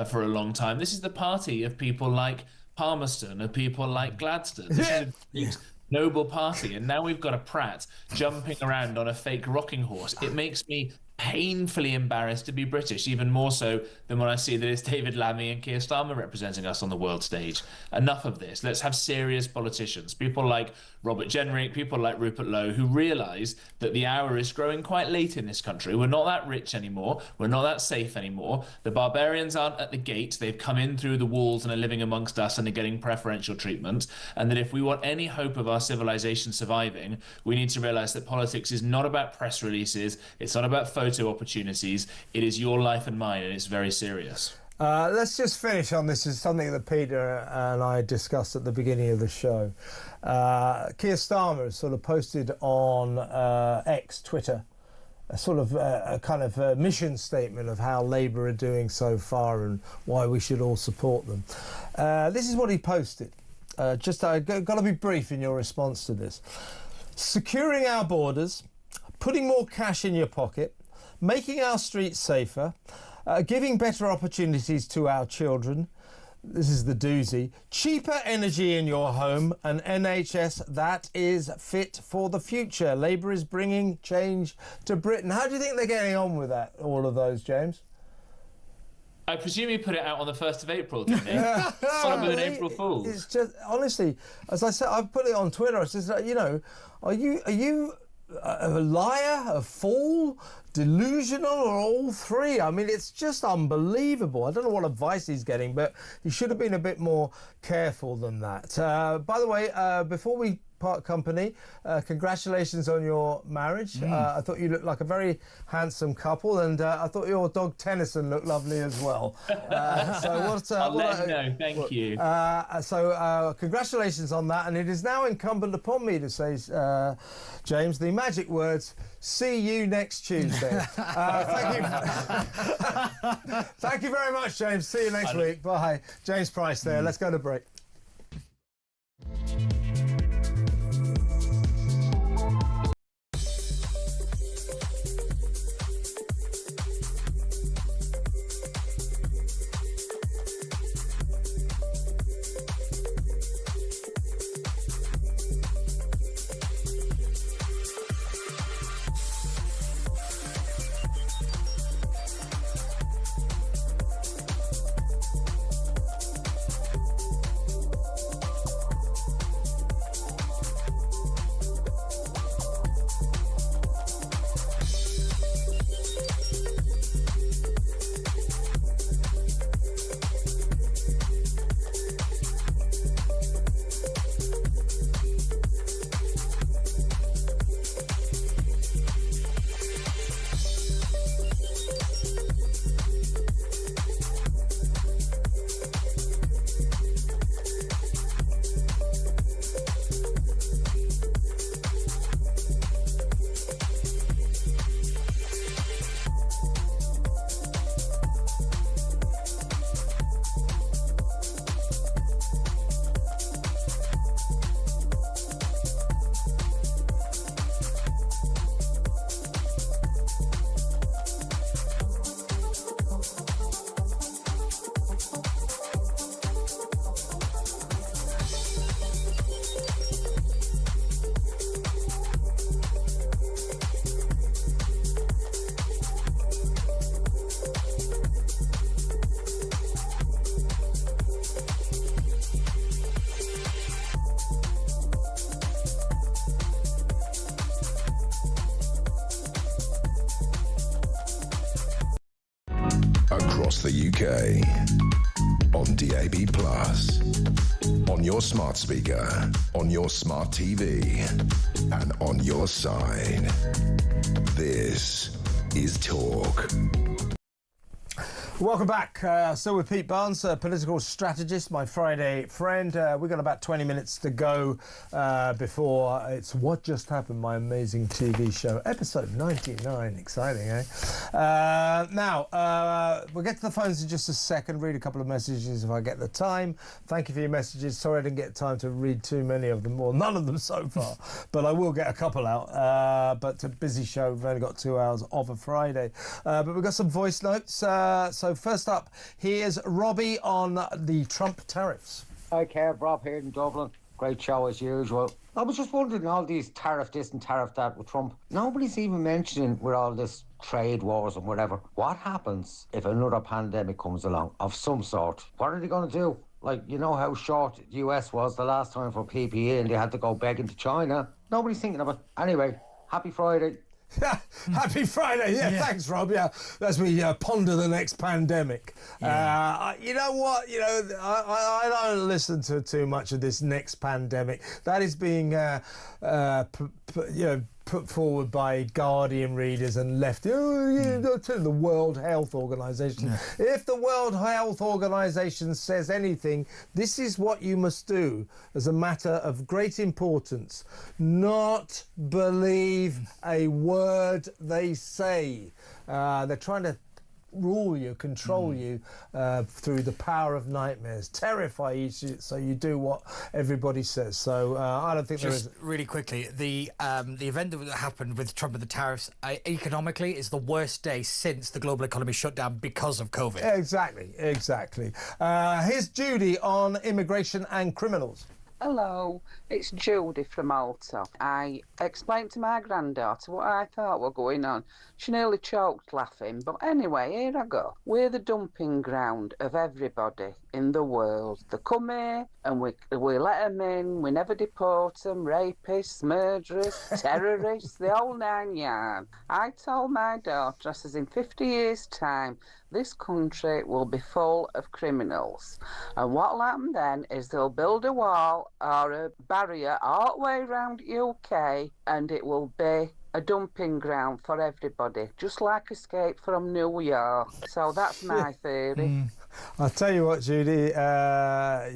for a long time. This is the party of people like Palmerston, of people like Gladstone. This is a big, noble party, and now we've got a prat jumping around on a fake rocking horse. It makes me painfully embarrassed to be British, even more so than when I see that it's David Lammy and Keir Starmer representing us on the world stage. Enough of this. Let's have serious politicians, people like Robert Jenrick, people like Rupert Lowe, who realise that the hour is growing quite late in this country. We're not that rich anymore. We're not that safe anymore. The barbarians aren't at the gate. They've come in through the walls and are living amongst us and are getting preferential treatment. And that if we want any hope of our civilization surviving, we need to realise that politics is not about press releases. It's not about photo opportunities. It is your life and mine, and it's very serious. Let's just finish on this. Is something that Peter and I discussed at the beginning of the show. Keir Starmer has sort of posted on X, Twitter, a sort of a kind of a mission statement of how Labour are doing so far and why we should all support them. This is what he posted. Got to be brief in your response to this. Securing our borders, putting more cash in your pocket, making our streets safer, giving better opportunities to our children. This is the doozy. Cheaper energy in your home, an NHS that is fit for the future. Labour is bringing change to Britain. How do you think they're getting on with that, all of those, James? I presume he put it out on the 1st of April, didn't he? Some of an April Fool's. It's just, honestly, as I said, I've put it on Twitter. I said, you know, are you a liar, a fool, delusional, or all three? I mean, it's just unbelievable. I don't know what advice he's getting, but he should have been a bit more careful than that. By the way, before we part company, congratulations on your marriage. I thought you looked like a very handsome couple, and I thought your dog Tennyson looked lovely as well. I'll let you know. Thank you. So congratulations on that, and it is now incumbent upon me to say, James, the magic words, see you next Tuesday. Thank you. Thank you very much, James. See you next week. Bye. James Price there. Let's go to break. across the UK, on DAB+, on your smart speaker, on your smart TV, and on your side. This is Talk. Welcome back. Still with Pete Barnes, political strategist, my Friday friend. We've got about 20 minutes to go before it's What Just Happened, my amazing TV show. Episode 99. Exciting, eh? Now, we'll get to the phones in just a second, read a couple of messages if I get the time. Thank you for your messages. Sorry I didn't get time to read too many of them, or none of them so far, but I will get a couple out. But it's a busy show. We've only got 2 hours of a Friday. But we've got some voice notes. So first up, here's Robbie on the Trump tariffs. Hi, Kev. Rob here in Dublin. Great show as usual. I was just wondering, all these tariff this and tariff that with Trump, nobody's even mentioning with all this trade wars and whatever, what happens if another pandemic comes along of some sort? What are they going to do? Like, you know how short the US was the last time for PPE and they had to go begging to China? Nobody's thinking of it. Anyway, happy Friday. Happy Friday. Yeah, thanks, Rob. Yeah, as we ponder the next pandemic. You know what? You know, I don't listen to too much of this next pandemic. That is being, put forward by Guardian readers and left. The World Health Organization. Yeah. If the World Health Organization says anything, this is what you must do as a matter of great importance. Not believe a word they say. They're trying to rule you, control you through the power of nightmares, terrify you so you do what everybody says. So I don't think just really quickly, the event that happened with Trump and the tariffs economically is the worst day since the global economy shut down because of COVID. Exactly. Here's Judy on immigration and criminals. Hello, it's Judy from Malta. I explained to my granddaughter what I thought were going on. She nearly choked laughing, but anyway, here I go. We're the dumping ground of everybody in the world. They come here and we let them in, we never deport them, rapists, murderers, terrorists, the whole 9 yards. I told my daughter, I says, in 50 years' time, this country will be full of criminals. And what'll happen then is they'll build a wall or a barrier all the way around UK and it will be a dumping ground for everybody, just like Escape from New York. So that's my theory. I'll tell you what, Judy, I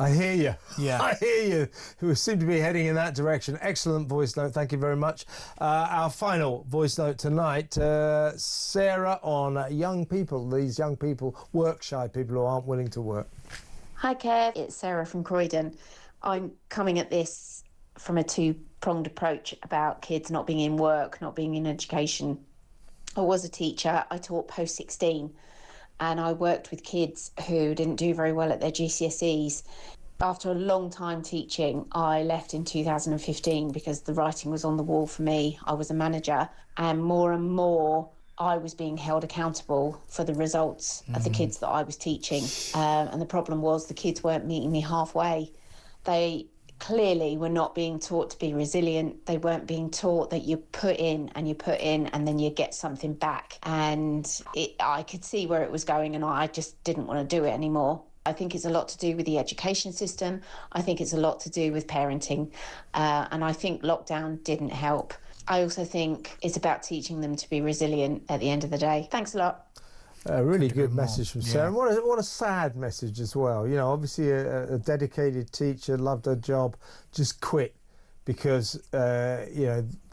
hear you. Yeah. I hear you, who seem to be heading in that direction. Excellent voice note. Thank you very much. Our final voice note tonight, Sarah on young people, these young people, work-shy people who aren't willing to work. Hi, Kev. It's Sarah from Croydon. I'm coming at this from a two-pronged approach about kids not being in work, not being in education. I was a teacher. I taught post-16. And I worked with kids who didn't do very well at their GCSEs. After a long time teaching, I left in 2015 because the writing was on the wall for me. I was a manager, and more I was being held accountable for the results of the kids that I was teaching. And the problem was the kids weren't meeting me halfway. They clearly were not being taught to be resilient. They weren't being taught that you put in and then you get something back. And I could see where it was going and I just didn't want to do it anymore. I think it's a lot to do with the education system. I think it's a lot to do with parenting. And I think lockdown didn't help. I also think it's about teaching them to be resilient at the end of the day. Thanks a lot. A really good message from Sarah. Yeah. What a sad message as well. You know, obviously a dedicated teacher, loved her job, just quit because,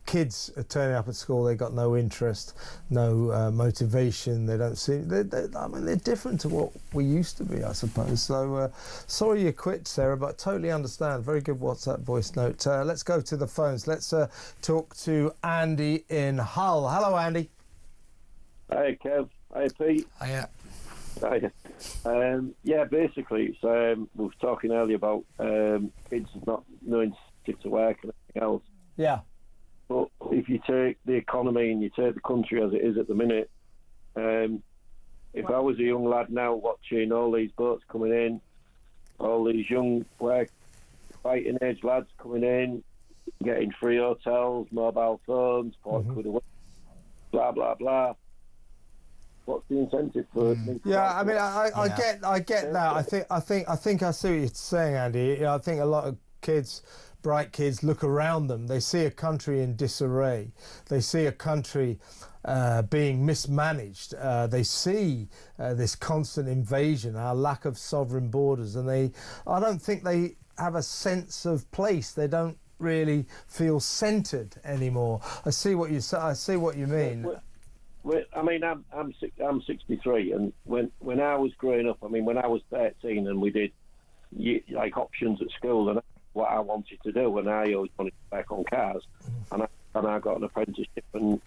kids are turning up at school, they got no interest, no motivation, they don't see... they're different to what we used to be, I suppose. So, sorry you quit, Sarah, but I totally understand. Very good WhatsApp voice note. Let's go to the phones. Let's talk to Andy in Hull. Hello, Andy. Hi, Kev. Hi, Pete. Hiya. Hiya. Basically, so we were talking earlier about kids not knowing to work and everything else. Yeah. But if you take the economy and you take the country as it is at the minute, if I was a young lad now watching all these boats coming in, all these young fighting age lads coming in, getting free hotels, mobile phones, £40 a week, blah, blah, blah. incentive for me. Yeah, I mean, I get that. I think I see what you're saying, Andy. I think a lot of kids, bright kids, look around them. They see a country in disarray. They see a country being mismanaged. They see this constant invasion, our lack of sovereign borders, and I don't think they have a sense of place. They don't really feel centred anymore. I see what you mean. I mean, I'm 63, and when I was growing up, I mean, when I was 13, and we did like options at school, and what I wanted to do, and I always wanted to work on cars, and I got an apprenticeship, and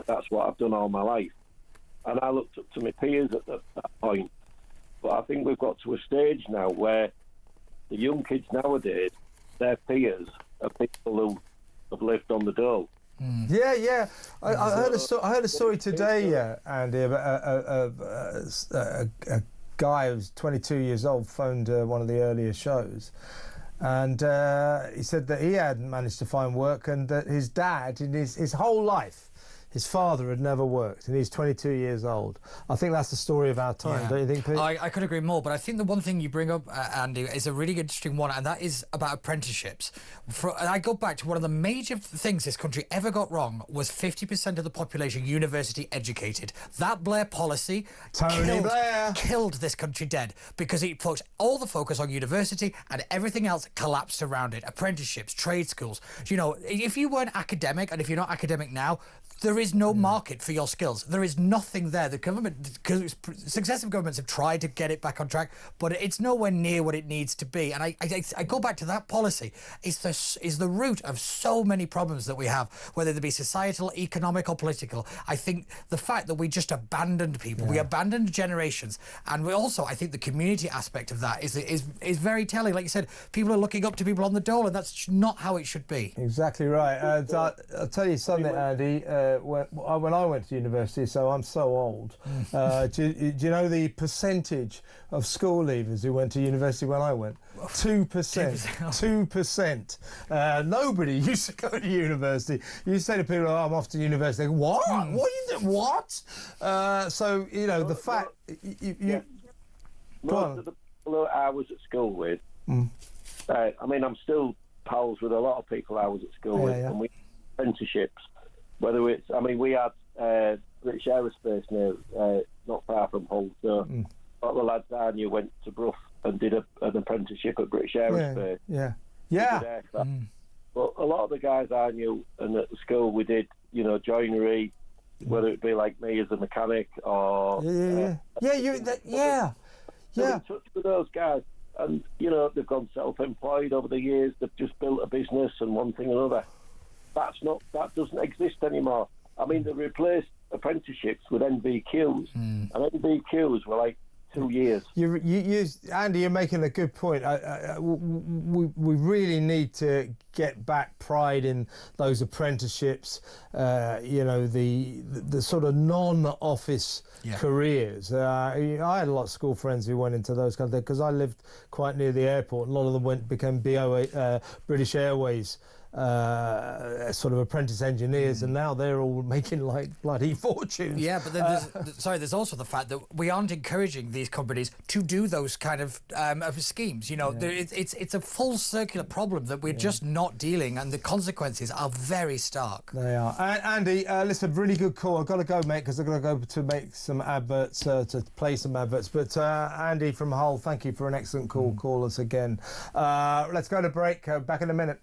that's what I've done all my life. And I looked up to my peers at that point, but I think we've got to a stage now where the young kids nowadays, their peers are people who have lived on the dole. Yeah. I heard a story today, Andy, about a guy who's 22 years old phoned one of the earlier shows, and he said that he hadn't managed to find work, and that his dad, in his whole life, his father had never worked, and he's 22 years old. I think that's the story of our time, don't you think, Pete? I could agree more, but I think the one thing you bring up, Andy, is a really interesting one, and that is about apprenticeships. And I go back to one of the major things this country ever got wrong was 50% of the population university educated. That Blair policy killed this country dead, because it put all the focus on university and everything else collapsed around it. Apprenticeships, trade schools. You know, if you weren't academic, and if you're not academic now, there is no market for your skills. There is nothing there. The government, successive governments have tried to get it back on track, but it's nowhere near what it needs to be. And I go back to that policy. Is the root of so many problems that we have, whether they be societal, economic, or political. I think the fact that we just abandoned people, we abandoned generations, and we also, I think the community aspect of that is very telling. Like you said, people are looking up to people on the dole, and that's not how it should be. Exactly right. I'll tell you something, Andy. When I went to university, so I'm so old, do you know the percentage of school leavers who went to university when I went? 2%. 2%. Nobody used to go to university. You say to people, "Oh, I'm off to university." They go, what? What you do? What? So you know the fact. Most of the people I was at school with, I mean, I'm still pals with a lot of people I was at school with, and we apprenticeships. Whether it's, I mean, we had British Aerospace now, not far from Hull, so a lot of the lads I knew went to Brough and did an apprenticeship at British Aerospace. Yeah. But a lot of the guys I knew, and at the school we did, you know, joinery, whether it be like me as a mechanic or... in touch with those guys, and, you know, they've gone self-employed over the years, they've just built a business and one thing or another. That doesn't exist anymore. I mean, they replaced apprenticeships with NVQs, and NVQs were like 2 years. Andy, you're making a good point. We really need to get back pride in those apprenticeships. You know, the sort of non-office careers. I had a lot of school friends who went into those kind of things because I lived quite near the airport. A lot of them became British Airways. Sort of apprentice engineers, and now they're all making like bloody fortunes. Yeah, but then there's also the fact that we aren't encouraging these companies to do those kind of schemes. You know, it's a full circular problem that we're just not dealing, and the consequences are very stark. They are. Andy, listen, really good call. I've got to go, mate, because I've got to go to make some adverts, to play some adverts. But Andy from Hull, thank you for an excellent call. Call us again. Let's go to break. Back in a minute.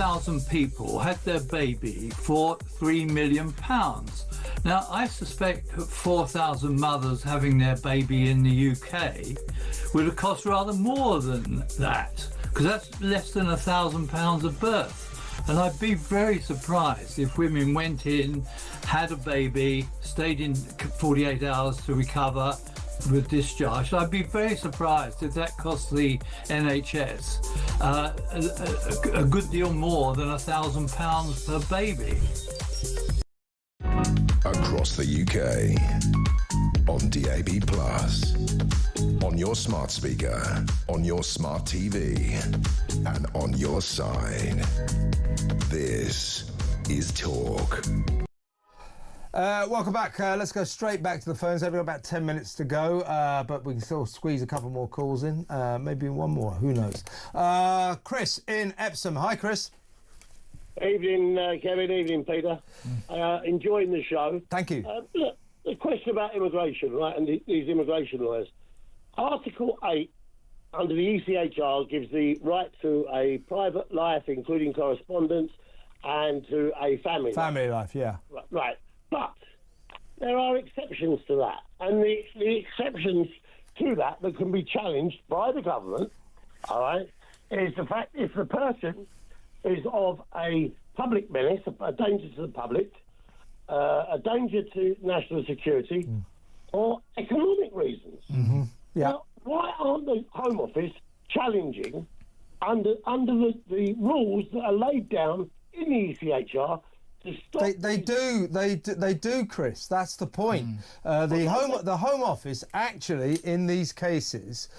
4,000 people had their baby for £3 million. Now, I suspect that 4,000 mothers having their baby in the UK would have cost rather more than that, because that's less than £1,000 a birth. And I'd be very surprised if women went in, had a baby, stayed in 48 hours to recover, were discharged. I'd be very surprised if that cost the NHS a good deal more than £1,000 per baby. Across the UK, on DAB+, on your smart speaker, on your smart TV, and on your side. This is Talk. Welcome back. Let's go straight back to the phones. We've got about 10 minutes to go, but we can still squeeze a couple more calls in. Maybe one more. Who knows? Chris in Epsom. Hi, Chris. Evening, Kevin. Evening, Peter. Enjoying the show. Thank you. Look, the question about immigration, right, and these immigration lawyers. Article 8 under the ECHR gives the right to a private life, including correspondence, and to a family life, yeah. Right. But there are exceptions to that. And the exceptions to that can be challenged by the government, all right, is the fact if the person is of a public menace, a danger to the public, a danger to national security, or economic reasons. Mm-hmm. Yeah. Now, why aren't the Home Office challenging under the rules that are laid down in the ECHR? They do, Chris. That's the point. The Home Office actually, in these cases,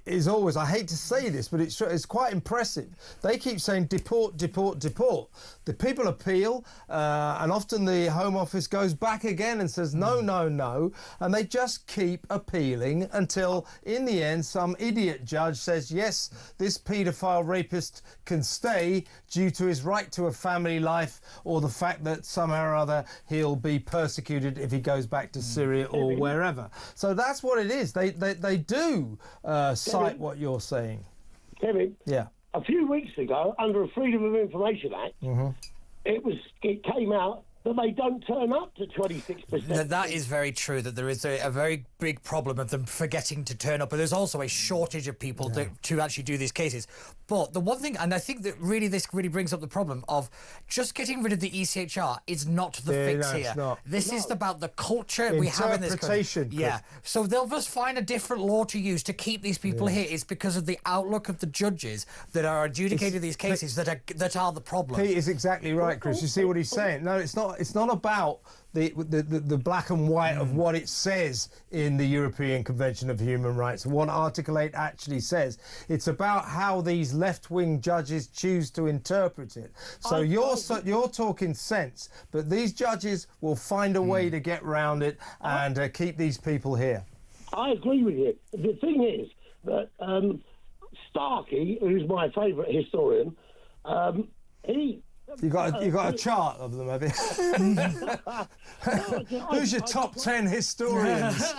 is always. I hate to say this, but it's quite impressive. They keep saying deport, deport, deport. The people appeal, and often the Home Office goes back again and says no, no, no, and they just keep appealing until, in the end, some idiot judge says yes, this paedophile rapist can stay due to his right to a family life, or the fact that somehow or other he'll be persecuted if he goes back to Syria or wherever. So that's what it is. They do cite what you're saying. Kevin, yeah. A few weeks ago, under a Freedom of Information Act, it came out that they don't turn up to 26%. That is very true, that there is a very big problem of them forgetting to turn up, but there's also a shortage of people to actually do these cases. But the one thing, and I think that this really brings up the problem of just getting rid of the ECHR is not the fix here. This is about the culture we have in this country. Yeah, so they'll just find a different law to use to keep these people here. It's because of the outlook of the judges that are adjudicating these cases that are the problem. Pete is exactly right, Chris. You see what he's saying? No, it's not. It's not about the black and white of what it says in the European Convention of Human Rights, what Article 8 actually says. It's about how these left-wing judges choose to interpret it. So you're talking sense, but these judges will find a way to get round it and keep these people here. I agree with you. The thing is that Starkey, who's my favourite historian, You got a chart of them, have you? Who's your top 10 historians?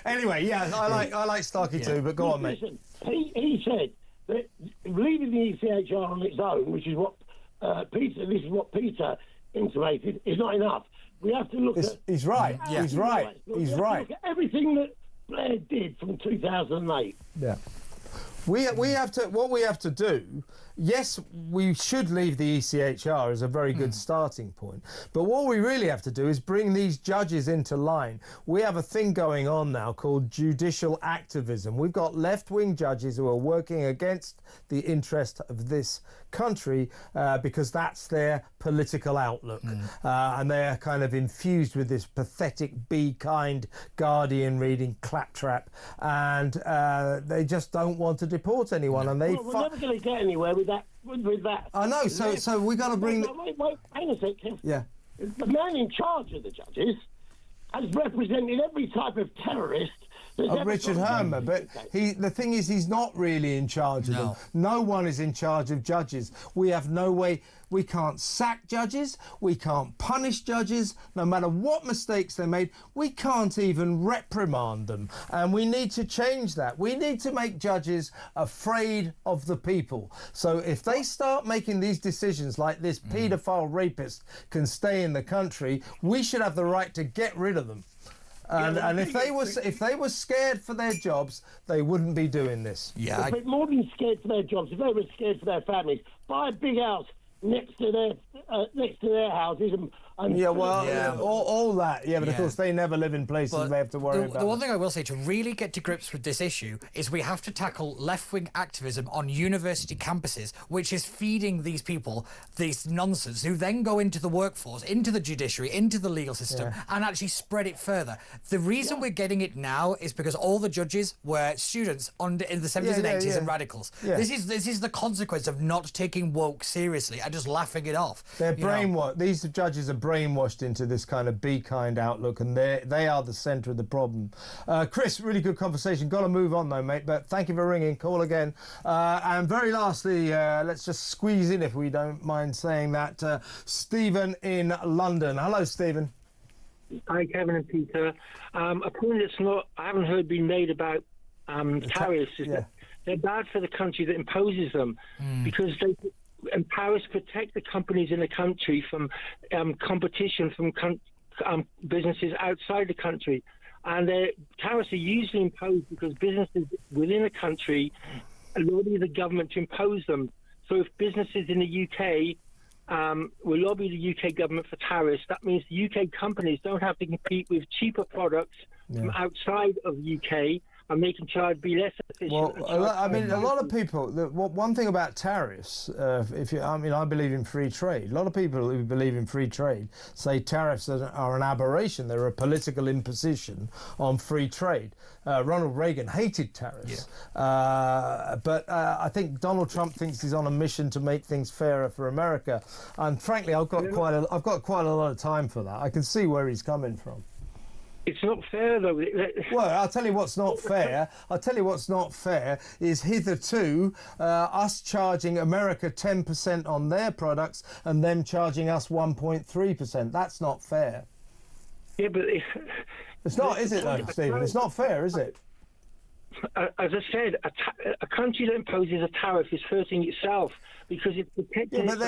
Anyway, yeah, I like Starkey too, but go on, mate. Listen, he said that leaving the ECHR on its own, which is what Peter intimated, is not enough. We have to look at. He's right. Yeah. He's right. He's right. Look at everything that Blair did from 2008. Yeah. We have to. What we have to do. Yes, we should leave the ECHR as a very good starting point. But what we really have to do is bring these judges into line. We have a thing going on now called judicial activism. We've got left-wing judges who are working against the interest of this country because that's their political outlook. And they're kind of infused with this pathetic, be kind, Guardian reading claptrap. And they just don't want to deport anyone. And we're never going to get anywhere with that. I know. So we got to bring. Wait, hang a second. Yeah. The man in charge of the judges has represented every type of terrorist There's Richard Herman, but the thing is, he's not really in charge of them. No one is in charge of judges. We have no way. We can't sack judges. We can't punish judges, no matter what mistakes they made. We can't even reprimand them. And we need to change that. We need to make judges afraid of the people. So if they start making these decisions like this paedophile rapist can stay in the country, we should have the right to get rid of them. And if they were scared for their jobs, they wouldn't be doing this. Yeah, if more than scared for their jobs, if they were scared for their families, buy a big house next to their houses and all that. Yeah, but of course they never live in places they have to worry about. The one thing I will say, to really get to grips with this issue, is we have to tackle left-wing activism on university campuses, which is feeding these people this nonsense, who then go into the workforce, into the judiciary, into the legal system, and actually spread it further. The reason we're getting it now is because all the judges were students in the 70s and 80s and radicals. Yeah. This is the consequence of not taking woke seriously and just laughing it off. They're brainwashed. These judges are brainwashed into this kind of be kind outlook, and they are the centre of the problem. Chris, really good conversation. Got to move on though, mate, but thank you for ringing. Call again. And very lastly, let's just squeeze in, if we don't mind saying that, Stephen in London. Hello, Stephen. Hi, Kevin and Peter. A point that's I haven't heard being made about tariffs is that they're bad for the country that imposes them, because they Paris protect the companies in the country from competition from businesses outside the country, and tariffs are usually imposed because businesses within a country lobby the government to impose them. So if businesses in the UK will lobby the UK government for tariffs, that means the UK companies don't have to compete with cheaper products from outside of the UK, and they can be less efficient. Well, a lot of people. One thing about tariffs, I believe in free trade. A lot of people who believe in free trade say tariffs are an aberration. They're a political imposition on free trade. Ronald Reagan hated tariffs, but I think Donald Trump thinks he's on a mission to make things fairer for America. And frankly, I've got quite a lot of time for that. I can see where he's coming from. It's not fair, though. Well, I'll tell you what's not fair. Is hitherto us charging America 10% on their products and them charging us 1.3%. That's not fair. Yeah, but it's not, is it, though, Stephen? It's not fair, is it? As I said, a country that imposes a tariff is hurting itself because it's protecting. But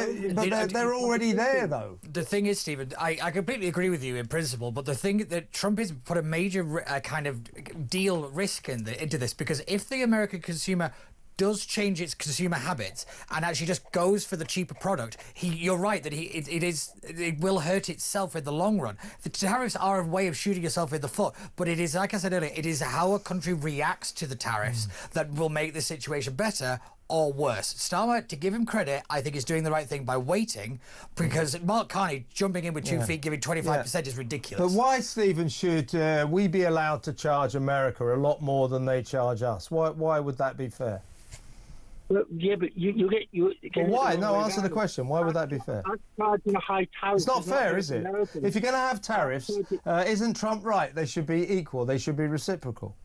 they're already there, though. The thing is, Stephen, I completely agree with you in principle, but the thing that Trump has put a major kind of deal risk into this, because if the American consumer does change its consumer habits and actually just goes for the cheaper product, you're right that it will hurt itself in the long run. The tariffs are a way of shooting yourself in the foot, but it is, like I said earlier, it is how a country reacts to the tariffs that will make the situation better or worse. Starmer, to give him credit, I think is doing the right thing by waiting, because Mark Carney jumping in with 2 feet, giving 25% is ridiculous. But why, Stephen, should we be allowed to charge America a lot more than they charge us? Why would that be fair? Well, yeah, but you get. Well, why? No, answer the question. Why would that be fair? Charging a high tariff. It's not fair, is it? If you're going to have tariffs, isn't Trump right? They should be equal. They should be reciprocal.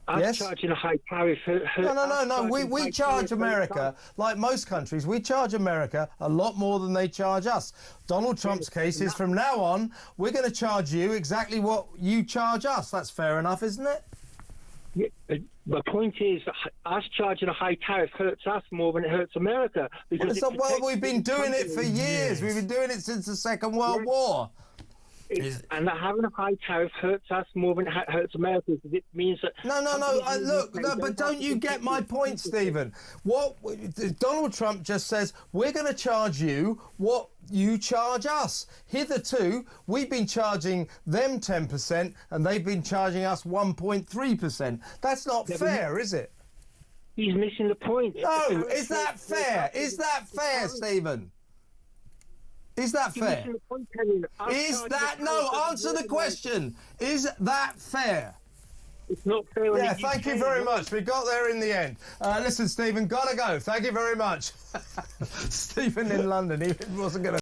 Yes? Charging a high tariff. No. We charge America, like most countries, we charge America a lot more than they charge us. Donald Trump's case is, from now on, we're going to charge you exactly what you charge us. That's fair enough, isn't it? Yeah, the point is, us charging a high tariff hurts us more than it hurts America. Because we've been doing it for years. We've been doing it since the Second World War. And having a high tariff hurts us more than it hurts America, because it means that... But don't you get my point, Stephen? What Donald Trump just says, we're going to charge you what you charge us. Hitherto, we've been charging them 10% and they've been charging us 1.3%. That's not fair, is it? He's missing the point. No, is that fair? Is that fair, Stephen? Is that fair? Answer the question. Is that fair? It's not fair. Yeah, thank you very much. We got there in the end. Listen, Stephen, gotta go. Thank you very much. Stephen in London, he wasn't going to...